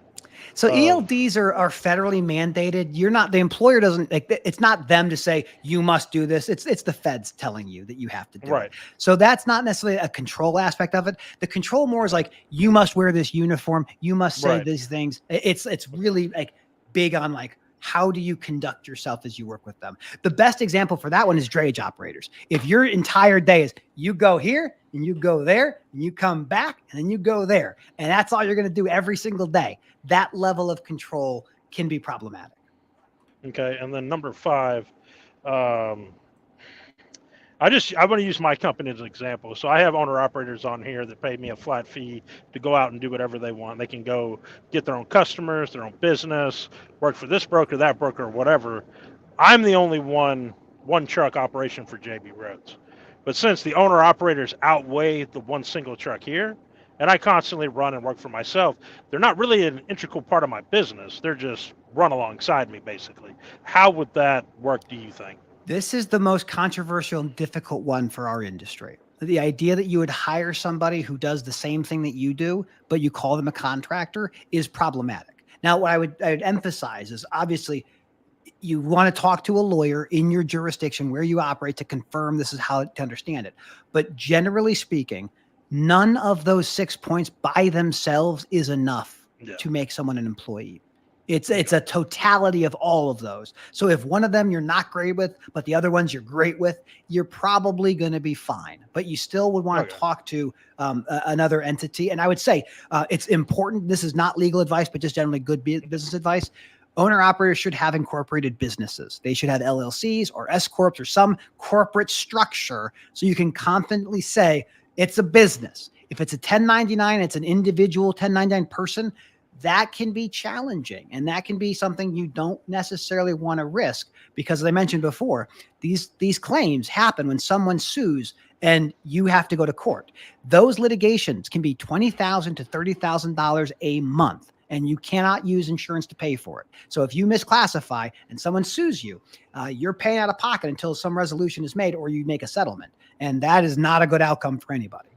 So ELDs are federally mandated. You're not, the employer doesn't, like, it's not them to say you must do this. It's the feds telling you that you have to do it. So that's not necessarily a control aspect of it. The control more is like, you must wear this uniform. You must say these things. It's really like big on like, how do you conduct yourself as you work with them? The best example for that one is drayage operators. If your entire day is you go here and you go there and you come back and then you go there, and that's all you're going to do every single day, that level of control can be problematic. Okay. And then number 5, I want to use my company as an example. So I have owner operators on here that pay me a flat fee to go out and do whatever they want. They can go get their own customers, their own business, work for this broker, that broker, whatever. I'm the only one truck operation for JB Roads. But since the owner operators outweigh the one single truck here, and I constantly run and work for myself, they're not really an integral part of my business. They're just run alongside me, basically. How would that work, do you think? This is the most controversial and difficult one for our industry. The idea that you would hire somebody who does the same thing that you do, but you call them a contractor, is problematic. Now, what I would emphasize is obviously you want to talk to a lawyer in your jurisdiction where you operate to confirm this is how to understand it. But generally speaking, none of those 6 points by themselves is enough to make someone an employee. It's a totality of all of those. So if one of them you're not great with, but the other ones you're great with, you're probably going to be fine. But you still would want to talk to another entity. And I would say it's important. This is not legal advice, but just generally good business advice. Owner operators should have incorporated businesses. They should have LLCs or S corps or some corporate structure so you can confidently say it's a business. If it's a 1099, it's an individual 1099 person. That can be challenging, and that can be something you don't necessarily want to risk because, as I mentioned before, these claims happen when someone sues and you have to go to court. Those litigations can be $20,000 to $30,000 a month, and you cannot use insurance to pay for it. So if you misclassify and someone sues you, you're paying out of pocket until some resolution is made or you make a settlement, and that is not a good outcome for anybody.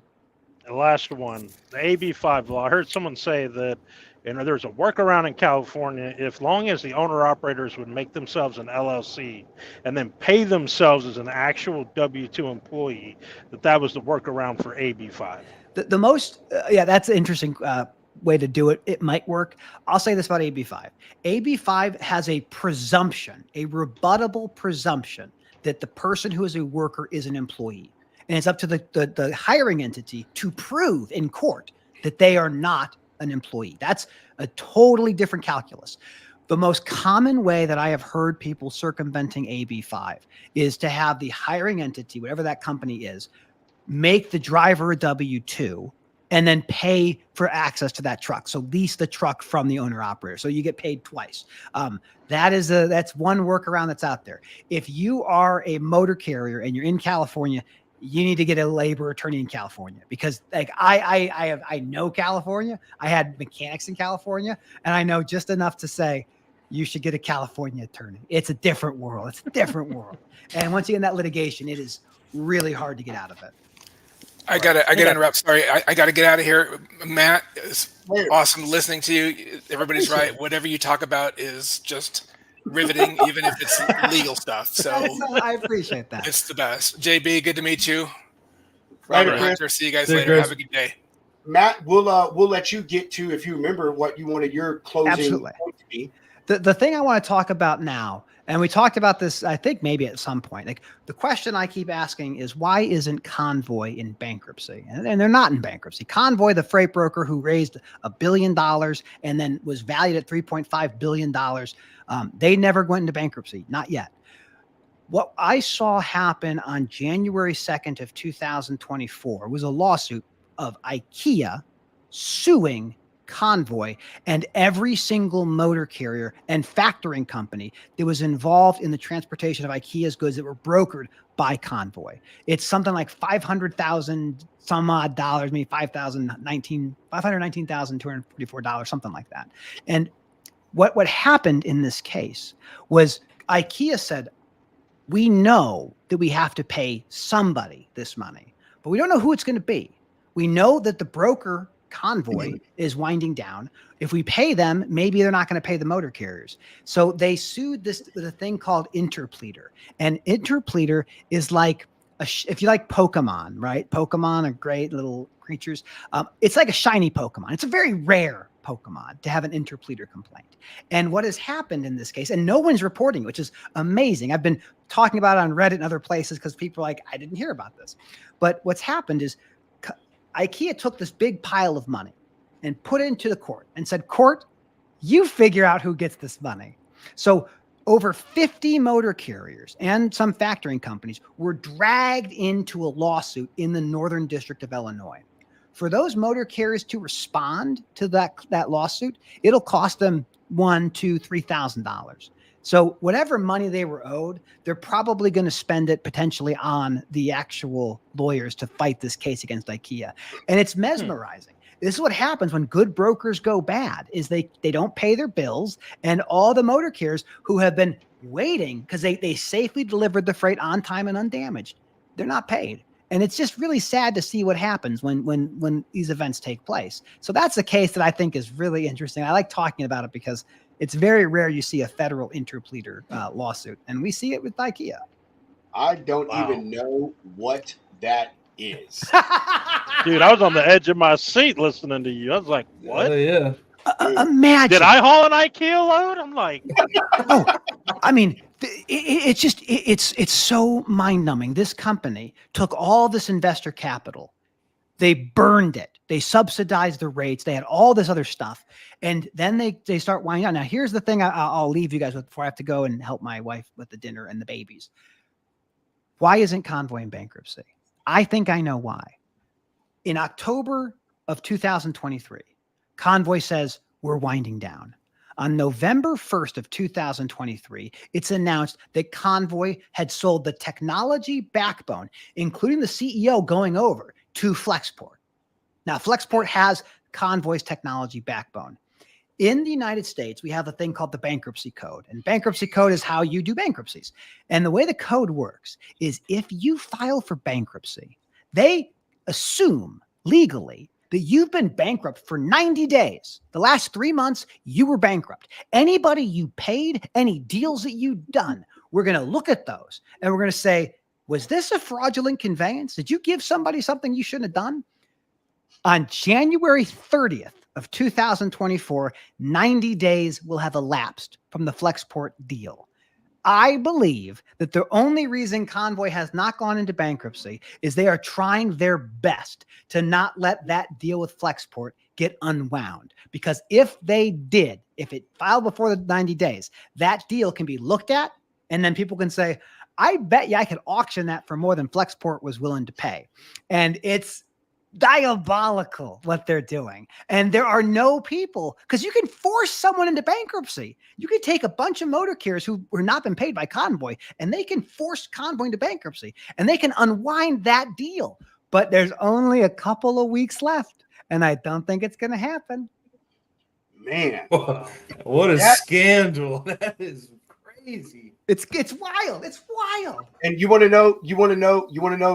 The last one, the AB5 law. I heard someone say that there's a workaround in California, if long as the owner operators would make themselves an LLC and then pay themselves as an actual W-2 employee, that was the workaround for AB5. The most, that's an interesting way to do it. It might work. I'll say this about AB5. AB5 has a presumption, a rebuttable presumption that the person who is a worker is an employee. And it's up to the hiring entity to prove in court that they are not an employee. That's a totally different calculus. The most common way that I have heard people circumventing AB5 is to have the hiring entity, whatever that company is, make the driver a W-2 and then pay for access to that truck. So lease the truck from the owner operator. So you get paid twice. That's one workaround that's out there. If you are a motor carrier and you're in California, you need to get a labor attorney in California because like I know California. I had mechanics in California, and I know just enough to say you should get a California attorney. It's a different world. It's a different world. And once you get in that litigation, it is really hard to get out of it. I gotta interrupt. Sorry, I gotta get out of here. Matt, it's awesome listening to you. Everybody's right. Whatever you talk about is just riveting, even if it's legal stuff. So I appreciate that. It's the best. JB, good to meet you. Right, Robert Hunter, see you guys later. Chris. Have a good day. Matt, we'll let you get to, if you remember what you wanted your closing point to be. The thing I want to talk about now, And we talked about this, I think maybe at some point. Like the question I keep asking is why isn't Convoy in bankruptcy? And they're not in bankruptcy. Convoy, the freight broker who raised $1 billion and then was valued at $3.5 billion, they never went into bankruptcy, not yet. What I saw happen on January 2nd of 2024 was a lawsuit of IKEA suing Convoy and every single motor carrier and factoring company that was involved in the transportation of IKEA's goods that were brokered by Convoy. It's something like $500,000 some odd dollars, maybe $519,244, something like that. And what happened in this case was IKEA said, we know that we have to pay somebody this money, but we don't know who it's going to be. We know that the broker Convoy is winding down. If we pay them, maybe they're not going to pay the motor carriers. So they sued this with a thing called interpleader. And interpleader is like, if you like Pokemon, right? Pokemon are great little creatures. It's like a shiny Pokemon. It's a very rare Pokemon to have an interpleader complaint. And what has happened in this case, and no one's reporting, which is amazing. I've been talking about it on Reddit and other places because people are like, I didn't hear about this. But what's happened is IKEA took this big pile of money and put it into the court and said, court, you figure out who gets this money. So over 50 motor carriers and some factoring companies were dragged into a lawsuit in the Northern District of Illinois. For those motor carriers to respond to that lawsuit, it'll cost them $1,000, $2,000, $3,000. So whatever money they were owed, they're probably going to spend it potentially on the actual lawyers to fight this case against IKEA. And it's mesmerizing. This is what happens when good brokers go bad, is they don't pay their bills, and all the motor carriers who have been waiting because they safely delivered the freight on time and undamaged, they're not paid. And it's just really sad to see what happens when these events take place. So that's a case that I think is really interesting. I like talking about it because it's very rare you see a federal interpleader lawsuit, and we see it with IKEA. I don't even know what that is. Dude, I was on the edge of my seat listening to you. I was like, what? Yeah. Imagine. Did I haul an IKEA load? I'm like, oh, I mean, it's so mind numbing. This company took all this investor capital. They burned it. They subsidized the rates. They had all this other stuff. And then they start winding down. Now, here's the thing I'll leave you guys with before I have to go and help my wife with the dinner and the babies. Why isn't Convoy in bankruptcy? I think I know why. In October of 2023, Convoy says we're winding down. On November 1st of 2023, it's announced that Convoy had sold the technology backbone, including the CEO going over to Flexport. Now, Flexport has Convoy's technology backbone. In the United States, we have a thing called the bankruptcy code, and bankruptcy code is how you do bankruptcies. And the way the code works is if you file for bankruptcy, they assume legally that you've been bankrupt for 90 days. The last 3 months, you were bankrupt. Anybody you paid, any deals that you've done, we're going to look at those and we're going to say, was this a fraudulent conveyance? Did you give somebody something you shouldn't have done? On January 30th of 2024, 90 days will have elapsed from the Flexport deal. I believe that the only reason Convoy has not gone into bankruptcy is they are trying their best to not let that deal with Flexport get unwound. Because if they did, if it filed before the 90 days, that deal can be looked at and then people can say, I bet you I could auction that for more than Flexport was willing to pay. And it's diabolical what they're doing. And there are no people, because you can force someone into bankruptcy. You can take a bunch of motor carriers who were not been paid by Convoy, and they can force Convoy into bankruptcy, and they can unwind that deal. But there's only a couple of weeks left, and I don't think it's going to happen. Man, what a scandal! That is crazy. It's wild. It's wild. And you want to know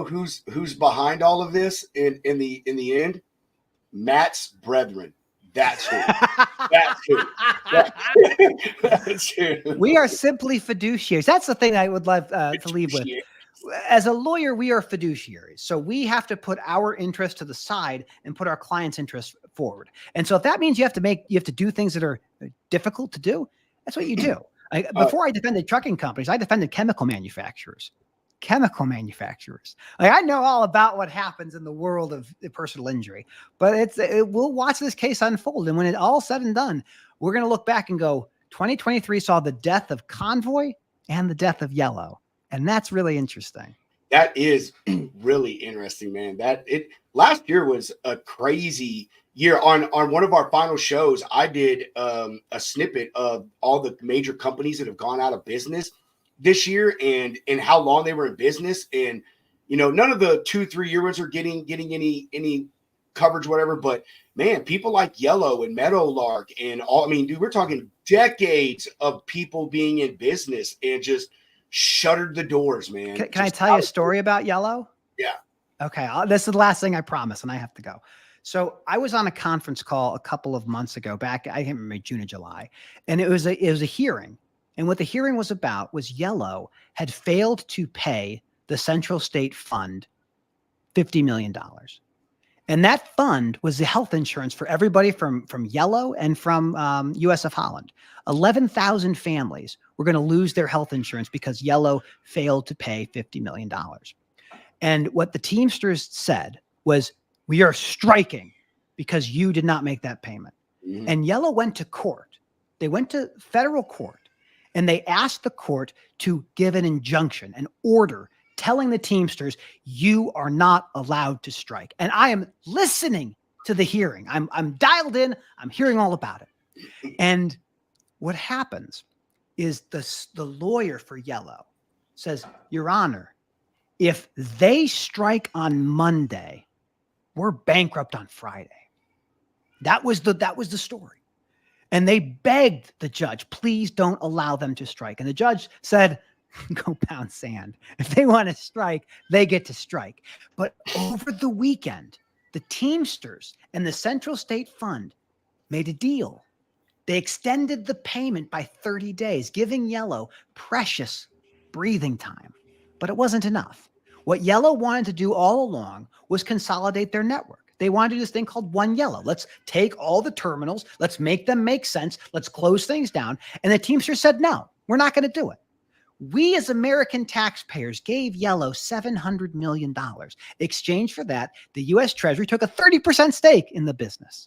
who's behind all of this in the end? Matt's brethren. That's who. That's who. We are simply fiduciaries. That's the thing I would love to leave with. As a lawyer, we are fiduciaries. So we have to put our interest to the side and put our client's interest forward. And so if that means you have to do things that are difficult to do, that's what you do. Before I defended trucking companies, I defended chemical manufacturers. Like, I know all about what happens in the world of personal injury, but we'll watch this case unfold. And when it's all said and done, we're going to look back and go, 2023 saw the death of Convoy and the death of Yellow. And that's really interesting. That is really interesting, man. Last year was a crazy year. On one of our final shows, I did a snippet of all the major companies that have gone out of business this year and how long they were in business. And, none of the 2-3 year ones are getting any coverage, whatever. But man, people like Yellow and Meadowlark and all, dude, we're talking decades of people being in business and just shuttered the doors, man. Can I tell you a story about Yellow? Yeah. Okay. This is the last thing I promise, and I have to go. So I was on a conference call a couple of months ago, back, I can't remember, June or July, and it was a hearing. And what the hearing was about was Yellow had failed to pay the Central State Fund $50 million. And that fund was the health insurance for everybody from Yellow and from USF Holland. 11,000 families were going to lose their health insurance because Yellow failed to pay $50 million. And what the Teamsters said was, we are striking because you did not make that payment. Mm-hmm. And Yellow went to court. They went to federal court and they asked the court to give an injunction, an order telling the Teamsters, you are not allowed to strike. And I am listening to the hearing. I'm dialed in. I'm hearing all about it. And what happens is the lawyer for Yellow says, Your Honor, if they strike on Monday, we're bankrupt on Friday. That was the story. And they begged the judge, please don't allow them to strike. And the judge said, go pound sand. If they want to strike, they get to strike. But over the weekend, the Teamsters and the Central State Fund made a deal. They extended the payment by 30 days, giving Yellow precious breathing time. But it wasn't enough. What Yellow wanted to do all along was consolidate their network. They wanted to do this thing called One Yellow. Let's take all the terminals. Let's make them make sense. Let's close things down. And the Teamsters said, no, we're not going to do it. We as American taxpayers gave Yellow $700 million. In exchange for that, the U.S. Treasury took a 30% stake in the business.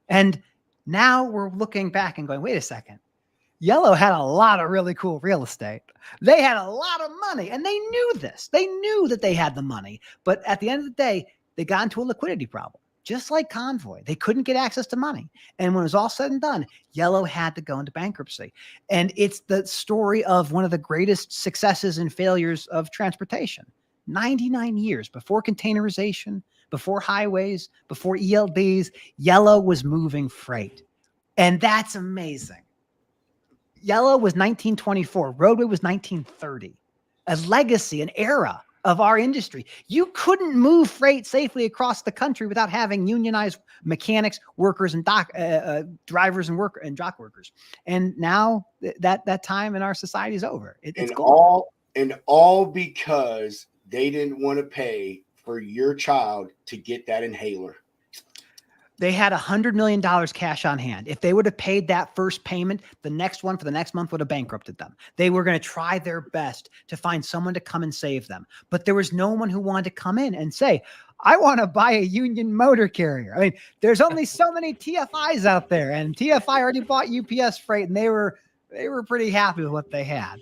And now we're looking back and going, wait a second. Yellow had a lot of really cool real estate. They had a lot of money, and they knew this. They knew that they had the money. But at the end of the day, they got into a liquidity problem, just like Convoy. They couldn't get access to money. And when it was all said and done, Yellow had to go into bankruptcy. And it's the story of one of the greatest successes and failures of transportation. 99 years before containerization, before highways, before ELDs, Yellow was moving freight. And that's amazing. Yellow was 1924. Roadway was 1930. A legacy, an era of our industry. You couldn't move freight safely across the country without having unionized mechanics, workers, and drivers and dock workers. And now that time in our society is over. It's gone. all because they didn't want to pay for your child to get that inhaler. They had $100 million cash on hand. If they would have paid that first payment, the next one for the next month would have bankrupted them. They were going to try their best to find someone to come and save them. But there was no one who wanted to come in and say, I want to buy a Union Motor Carrier. I mean, there's only so many TFIs out there, and TFI already bought UPS Freight, and they were pretty happy with what they had.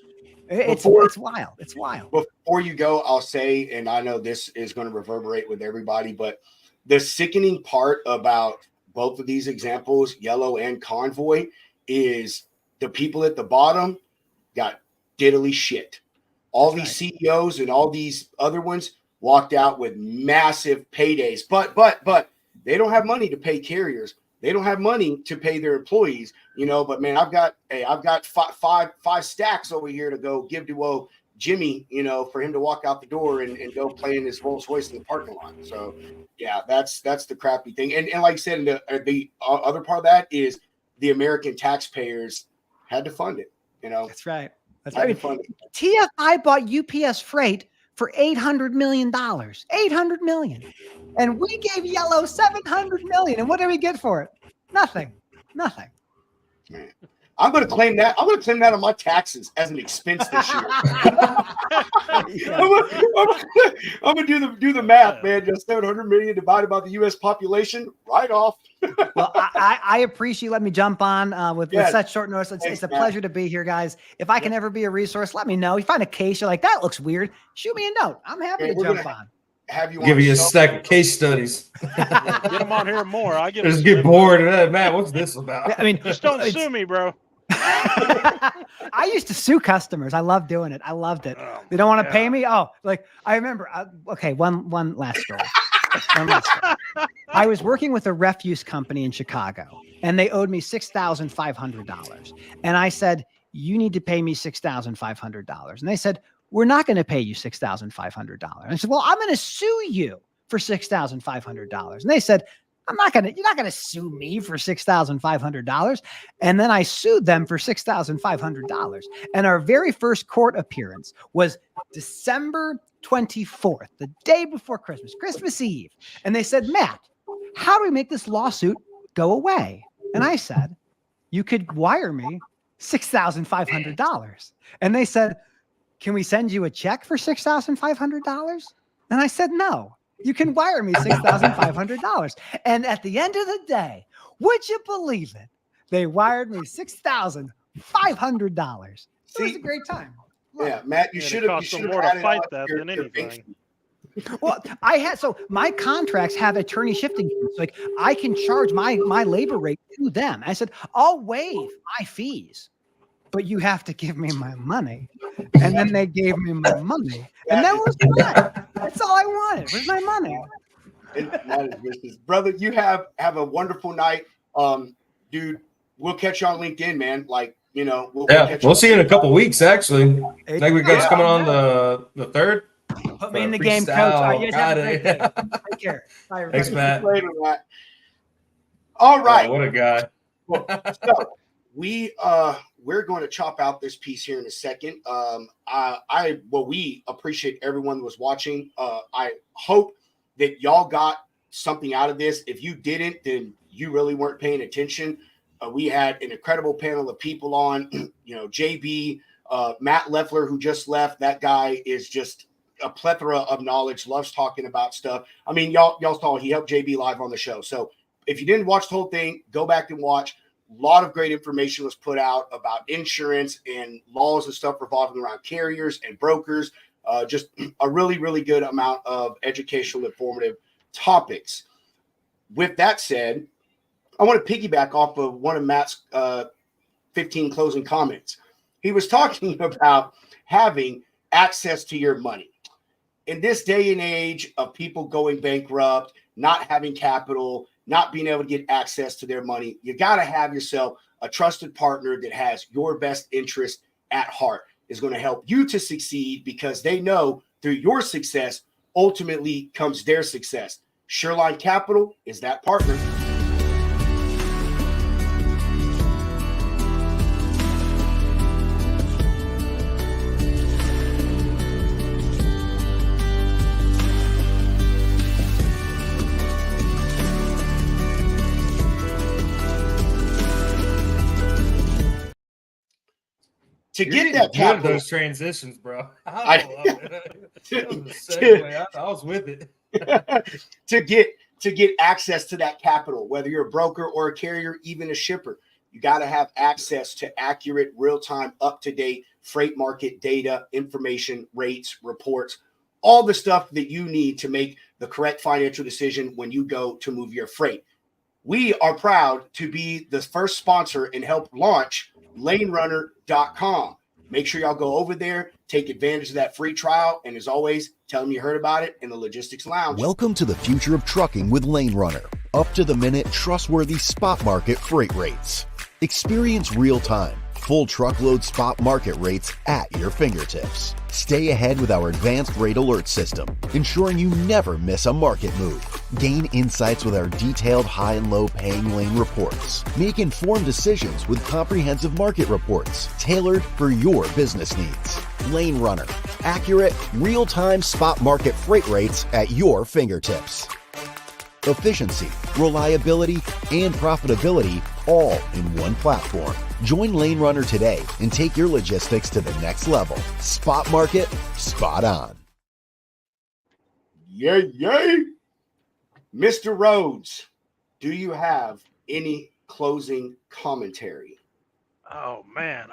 It's wild. It's wild. Before you go, I'll say, and I know this is going to reverberate with everybody, but the sickening part about both of these examples, Yellow and Convoy, is the people at the bottom got diddly shit. All these CEOs and all these other ones walked out with massive paydays, but they don't have money to pay carriers. They don't have money to pay their employees, but man, I've got five stacks over here to go give to Jimmy, for him to walk out the door and go play in his Rolls Royce in the parking lot. So yeah, that's the crappy thing. And like I said, the other part of that is the American taxpayers had to fund it. That's right. That's right. TFI bought UPS Freight for $800 million. $800 million. And we gave Yellow $700 million. And what did we get for it? Nothing. Man. I'm going to claim that. I'm going to claim that on my taxes as an expense this year. I'm going to do the math, man. Just 700 million divided by the U.S. population, right off. Well, I appreciate you letting me jump on with such short notice. It's a pleasure to be here, guys. If I can ever be a resource, let me know. You find a case you're like, that looks weird, shoot me a note. I'm happy to jump on. Have you Give you a stack of case studies. Get them on here more. I just get bored of that. Man, what's this about? I mean, just don't sue me, bro. I used to sue customers. I loved doing it. I loved it. They don't want to pay me. Oh, like I remember. Okay, one last story. I was working with a refuse company in Chicago, and they owed me $6,500. And I said, "You need to pay me $6,500." And they said, "We're not going to pay you $6,500." And I said, "Well, I'm going to sue you for $6,500." And they said, you're not going to sue me for $6,500. And then I sued them for $6,500. And our very first court appearance was December 24th, the day before Christmas Eve. And they said, "Matt, how do we make this lawsuit go away?" And I said, "You could wire me $6,500. And they said, "Can we send you a check for $6,500? And I said, "No. You can wire me $6,500. And at the end of the day, would you believe it? They wired me $6,500. It was a great time. Yeah, Matt, you should have. Cost them more to fight that than anything. Well, so my contracts have attorney shifting. Like I can charge my labor rate to them. I said, "I'll waive my fees, but you have to give me my money." And then they gave me my money. And that was fine. That's all I wanted was my money. Brother, you have a wonderful night. Dude, we'll catch you on LinkedIn, man. Like, you know, we'll see you in a couple weeks, actually. I think we got coming on the 3rd. Put me in the game, coach. All right, you guys have a great day. Take care. Bye, everybody. Thanks, Matt. Later, Matt. All right. Oh, what a guy. So we're going to chop out this piece here in a second. We appreciate everyone that was watching. I hope that y'all got something out of this. If you didn't, then you really weren't paying attention. We had an incredible panel of people on, JB, Matt Leffler, who just left. That guy is just a plethora of knowledge, loves talking about stuff. I mean, y'all saw he helped JB live on the show. So if you didn't watch the whole thing, go back and watch. A lot of great information was put out about insurance and laws and stuff revolving around carriers and brokers. Just a really, really good amount of educational, informative topics. With that said, I want to piggyback off of one of Matt's 15 closing comments. He was talking about having access to your money. In this day and age of people going bankrupt, not having capital, not being able to get access to their money, you got to have yourself a trusted partner that has your best interest at heart, is going to help you to succeed because they know through your success ultimately comes their success. Shoreline Capital is that partner. To get that capital, those transitions, bro. I was with it. to get access to that capital, whether you're a broker or a carrier, even a shipper, you got to have access to accurate, real-time, up-to-date freight market data, information, rates, reports, all the stuff that you need to make the correct financial decision when you go to move your freight. We are proud to be the first sponsor and help launch LaneRunner.com. Make sure y'all go over there, take advantage of that free trial, and as always, tell them you heard about it in the Logistics Lounge. Welcome to the future of trucking with Lane Runner. Up-to-the-minute, trustworthy spot market freight rates. Experience real-time, full truckload spot market rates at your fingertips. Stay ahead with our advanced rate alert system, ensuring you never miss a market move. Gain insights with our detailed high and low paying lane reports. Make informed decisions with comprehensive market reports tailored for your business needs. Lane Runner, accurate, real-time spot market freight rates at your fingertips. Efficiency, reliability, and profitability all in one platform. Join Lane Runner today and take your logistics to the next level. Spot market, spot on. Yay, yay. Mr. Rhodes, do you have any closing commentary? Oh man,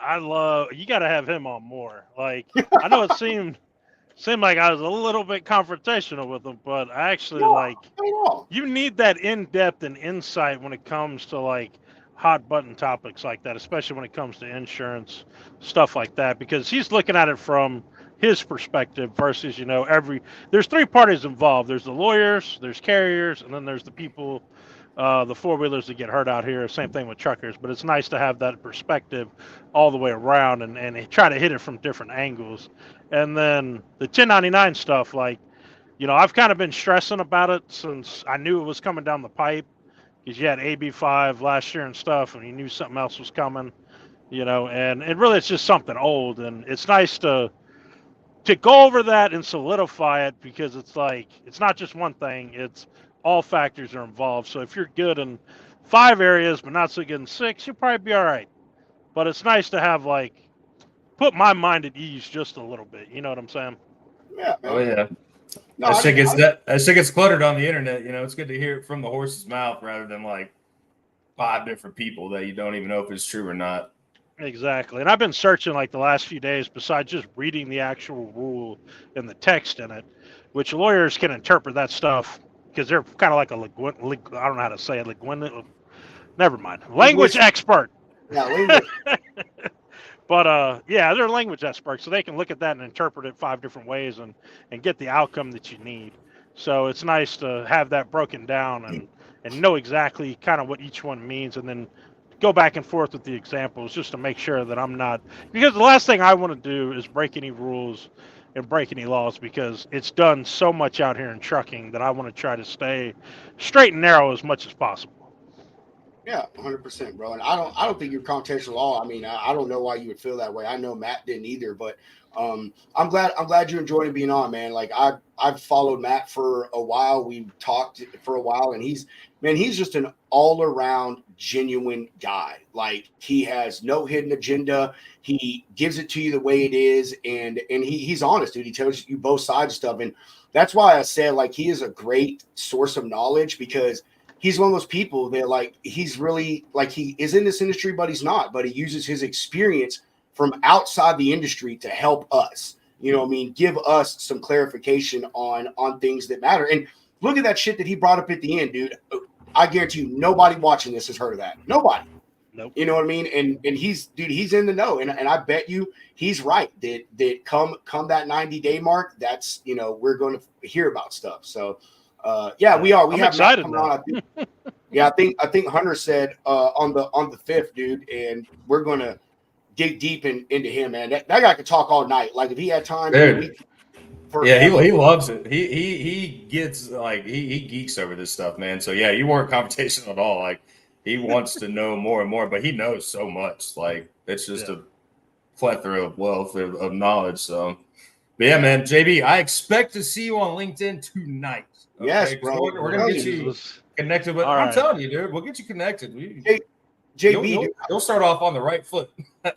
you got to have him on more. Like, I know it seemed like I was a little bit confrontational with him, but I actually you need that in-depth and insight when it comes to like hot button topics like that, especially when it comes to insurance, stuff like that, because he's looking at it from his perspective versus, there's three parties involved. There's the lawyers, there's carriers, and then there's the people, the four-wheelers that get hurt out here. Same thing with truckers, but it's nice to have that perspective all the way around and try to hit it from different angles. And then the 1099 stuff, I've kind of been stressing about it since I knew it was coming down the pipe, because you had AB5 last year and stuff, and you knew something else was coming, and really it's just something old, and it's nice to go over that and solidify it, because it's like, it's not just one thing, it's all factors are involved. So if you're good in 5 areas but not so good in 6, you'll probably be all right. But it's nice to have put my mind at ease just a little bit. You know what I'm saying? Yeah. Man. Oh yeah. No, that shit gets cluttered on the internet. It's good to hear it from the horse's mouth rather than 5 different people that you don't even know if it's true or not. Exactly. And I've been searching the last few days, besides just reading the actual rule and the text in it, which lawyers can interpret that stuff because they're kind of like I don't know how to say it. Never mind. Language expert. Yeah, language. But they're language experts, so they can look at that and interpret it 5 different ways and get the outcome that you need. So it's nice to have that broken down and know exactly kind of what each one means, and then go back and forth with the examples just to make sure that I'm not, because the last thing I want to do is break any rules and break any laws, because it's done so much out here in trucking that I want to try to stay straight and narrow as much as possible. Yeah, 100%, bro. And I don't think you're confrontational at all. I mean, I don't know why you would feel that way. I know Matt didn't either, but I'm glad you enjoyed being on, man. I've followed Matt for a while. We talked for a while, and he's just an all-around genuine guy. He has no hidden agenda. He gives it to you the way it is, and he's honest, dude. He tells you both sides of stuff, and that's why I said he is a great source of knowledge, because he's one of those people that he's really he is in this industry, but he's not. But he uses his experience from outside the industry to help us. Give us some clarification on things that matter. And look at that shit that he brought up at the end, dude. I guarantee you, nobody watching this has heard of that. Nobody. Nope. You know what I mean? And he's in the know. And I bet you he's right that come that 90-day mark, that's we're going to hear about stuff. So. We are. We have excited coming on. I think Hunter said on the 5th, dude, and we're gonna dig deep into him, man. That guy could talk all night. If he had time, he loves it. He gets he geeks over this stuff, man. So yeah, you weren't confrontational at all. He wants to know more and more, but he knows so much. It's just a plethora of wealth of knowledge. So, but yeah, man, JB, I expect to see you on LinkedIn tonight. Okay, yes, bro. We're gonna get you connected with. I'm telling you, dude. We'll get you connected. JB, you'll start off on the right foot.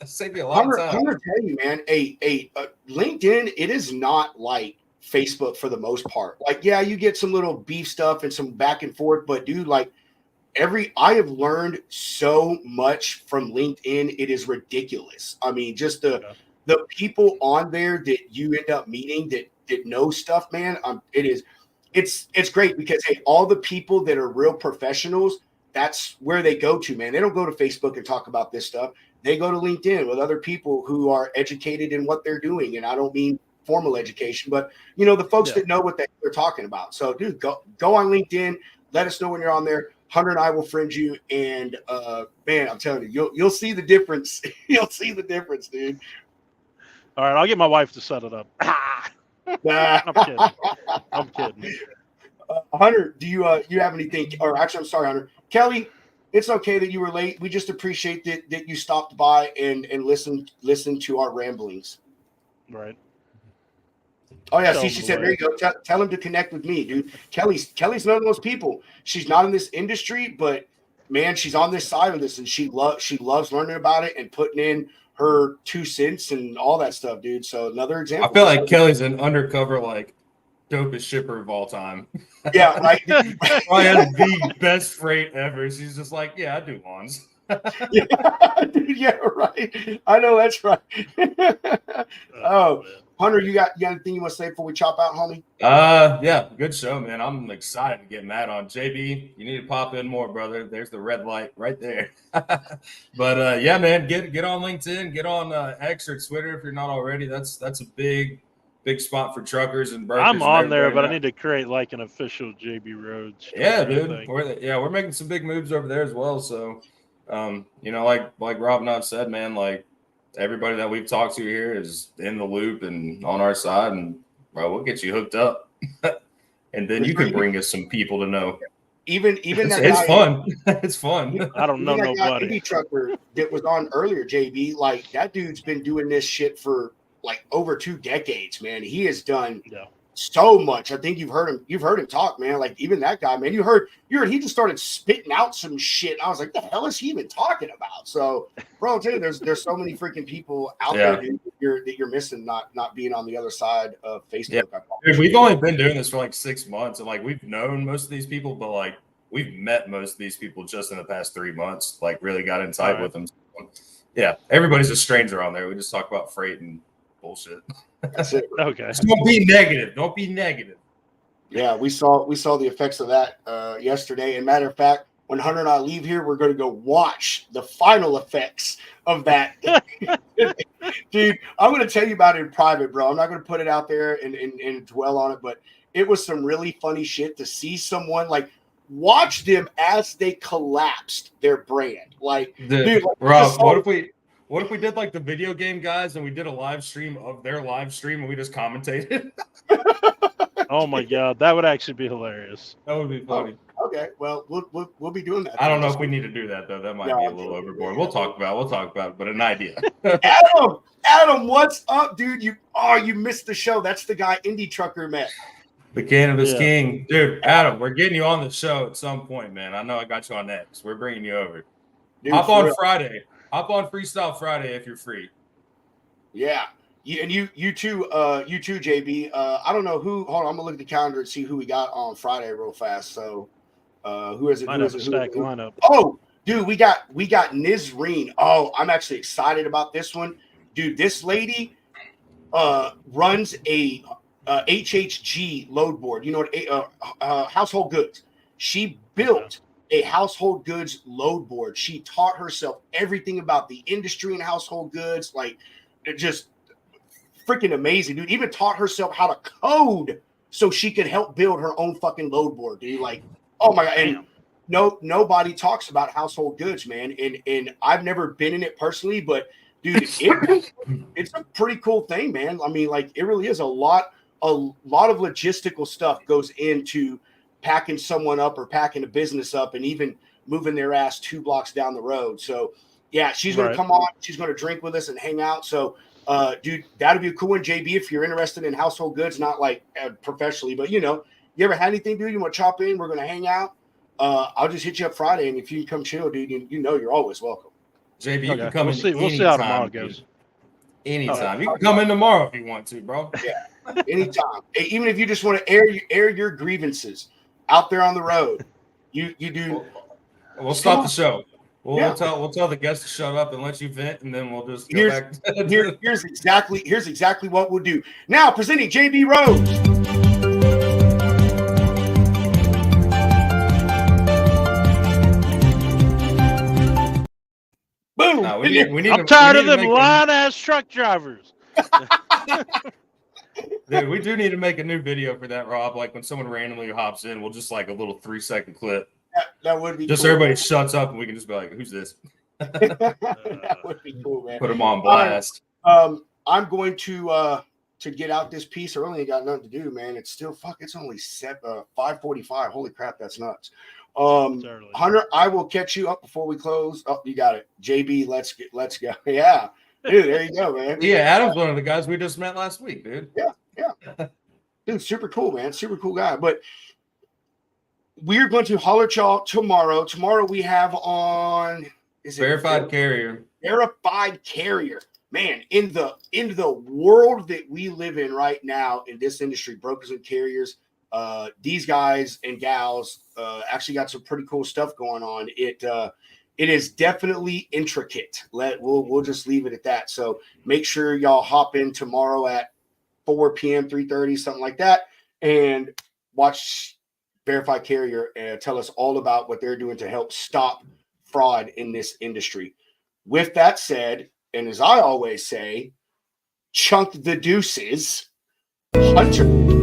Save you a lot of time. I'm gonna tell you, man. LinkedIn, it is not like Facebook for the most part. You get some little beef stuff and some back and forth, but dude, I have learned so much from LinkedIn. It is ridiculous. I mean, just the people on there that you end up meeting that know stuff, man. It's great, because all the people that are real professionals, that's where they go to, man. They don't go to Facebook and talk about this stuff. They go to LinkedIn with other people who are educated in what they're doing. And I don't mean formal education, but the folks that know what they're talking about. So dude, go on LinkedIn. Let us know when you're on there. Hunter and I will friend you. And man, I'm telling you, you'll see the difference. You'll see the difference, dude. All right, I'll get my wife to set it up. I'm kidding. Hunter, do you have anything? Or actually, I'm sorry, Hunter. Kelly, it's okay that you were late. We just appreciate that you stopped by and listened to our ramblings. Right. Oh yeah, she said, there you go. Tell him to connect with me, dude. Kelly's none of those people. She's not in this industry, but man, she's on this side of this, and she loves learning about it and putting in her 2 cents and all that stuff, dude. So another example. I feel like Kelly's an undercover like dopest shipper of all time. Yeah, right. Probably has the best freight ever. She's just like, yeah, I do lawns. Yeah, dude, yeah, right. I know that's right. Oh, Hunter, you got anything you want to say before we chop out, homie? Yeah, good show, man. I'm excited to get Matt on. JB, you need to pop in more, brother. There's the red light right there. But yeah, man, get on LinkedIn, get on X or Twitter if you're not already. That's a big spot for truckers and brokers. I'm on there, but I need to create like an official JB Rhodes. Yeah, dude. We're making some big moves over there as well. So, you know, like Rob Knott said, man, like everybody that we've talked to here is in the loop and on our side, and bro, we'll get you hooked up, and then you can bring us some people to know. Even it's fun. It's fun. I don't know nobody. Indie trucker that was on earlier, JB, like that dude's been doing this shit for like over 2 decades, man. He has done so much. I think you've heard him talk, man. Like even that guy, man, you heard he just started spitting out some shit. I was like, the hell is he even talking about? So, bro, dude, there's so many freaking people out there, dude, that you're missing not being on the other side of Facebook. Yeah. Dude, we've only been doing this for like 6 months, and like we've known most of these people, but like we've met most of these people just in the past 3 months. Like really got in tight with them. So, yeah, everybody's a stranger on there. We just talk about freight and bullshit. That's it. Okay. Just don't be negative. Don't be negative. Yeah, we saw the effects of that yesterday. And matter of fact, when Hunter and I leave here, we're going to go watch the final effects of that. Dude, I'm going to tell you about it in private, bro. I'm not going to put it out there and dwell on it, but it was some really funny shit to see someone like watch them as they collapsed their brand. Like, dude, like, Rob, what if we did like the video game guys and we did a live stream of their live stream and we just commentated? Oh my god, that would actually be hilarious. That would be funny. Oh, okay, well, we'll be doing that. I don't know if we need to do that though. That might be a little overboard. We'll talk about it, but an idea. Adam, what's up, dude? You missed the show. That's the guy Indie Trucker met. The Cannabis King. Dude, Adam, we're getting you on the show at some point, man. I know I got you on next. We're bringing you over. Dude, Hop on Friday. Hop on Freestyle Friday if you're free. Yeah. You too, JB. I don't know who. Hold on, I'm gonna look at the calendar and see who we got on Friday real fast. So, who is it? Might have a stack lineup. Oh, dude, we got Nizreen. Oh, I'm actually excited about this one, dude. This lady runs a HHG load board. You know what? Household goods. She built a household goods load board. She taught herself everything about the industry and household goods. Like, it just freaking amazing, dude. Even taught herself how to code so she could help build her own fucking load board, dude. Like, oh my god. And nobody talks about household goods, man. And I've never been in it personally, but dude, it's a pretty cool thing, man. I mean, like, it really is a lot of logistical stuff goes into packing someone up or packing a business up and even moving their ass 2 blocks down the road. So yeah, she's going to come on. She's going to drink with us and hang out. So dude, that'd be a cool one. JB, if you're interested in household goods, not like professionally, but you ever had anything, dude, you want to chop in? We're going to hang out. I'll just hit you up Friday. And if you can come chill, dude, you're always welcome. JB, you can come in. We'll see how tomorrow goes. Anytime. You can come in tomorrow if you want to, bro. Yeah, anytime. Even if you just want to air your grievances out there on the road, you do. We'll stop the show. We'll tell the guests to shut up and let you vent, and then we'll just go back. Here's exactly what we'll do. Now presenting JB Rhodes. Boom. No, I'm tired of them lying-ass truck drivers. Dude, we do need to make a new video for that, Rob. Like when someone randomly hops in, we'll just like a little 3-second clip. That would be just cool. Everybody shuts up and we can just be like, "Who's this?" That would be cool, man. Put them on blast. I'm going to get out this piece. I really ain't got nothing to do, man. It's still it's only 5:45. Holy crap, that's nuts. Hunter, I will catch you up before we close. Oh, you got it. JB, let's go. Yeah. Dude, there you go, man. Yeah, Adam's one of the guys we just met last week, dude. Yeah. Dude, super cool, man. Super cool guy. But we're going to holler at y'all tomorrow. Tomorrow we have on Verified Carrier. Verified Carrier. Man, in the world that we live in right now in this industry, brokers and carriers, these guys and gals actually got some pretty cool stuff going on. It is definitely intricate. We'll just leave it at that. So make sure y'all hop in tomorrow at 4 p.m., 3:30, something like that, and watch Verified Carrier and tell us all about what they're doing to help stop fraud in this industry. With that said, and as I always say, chunk the deuces, Hunter.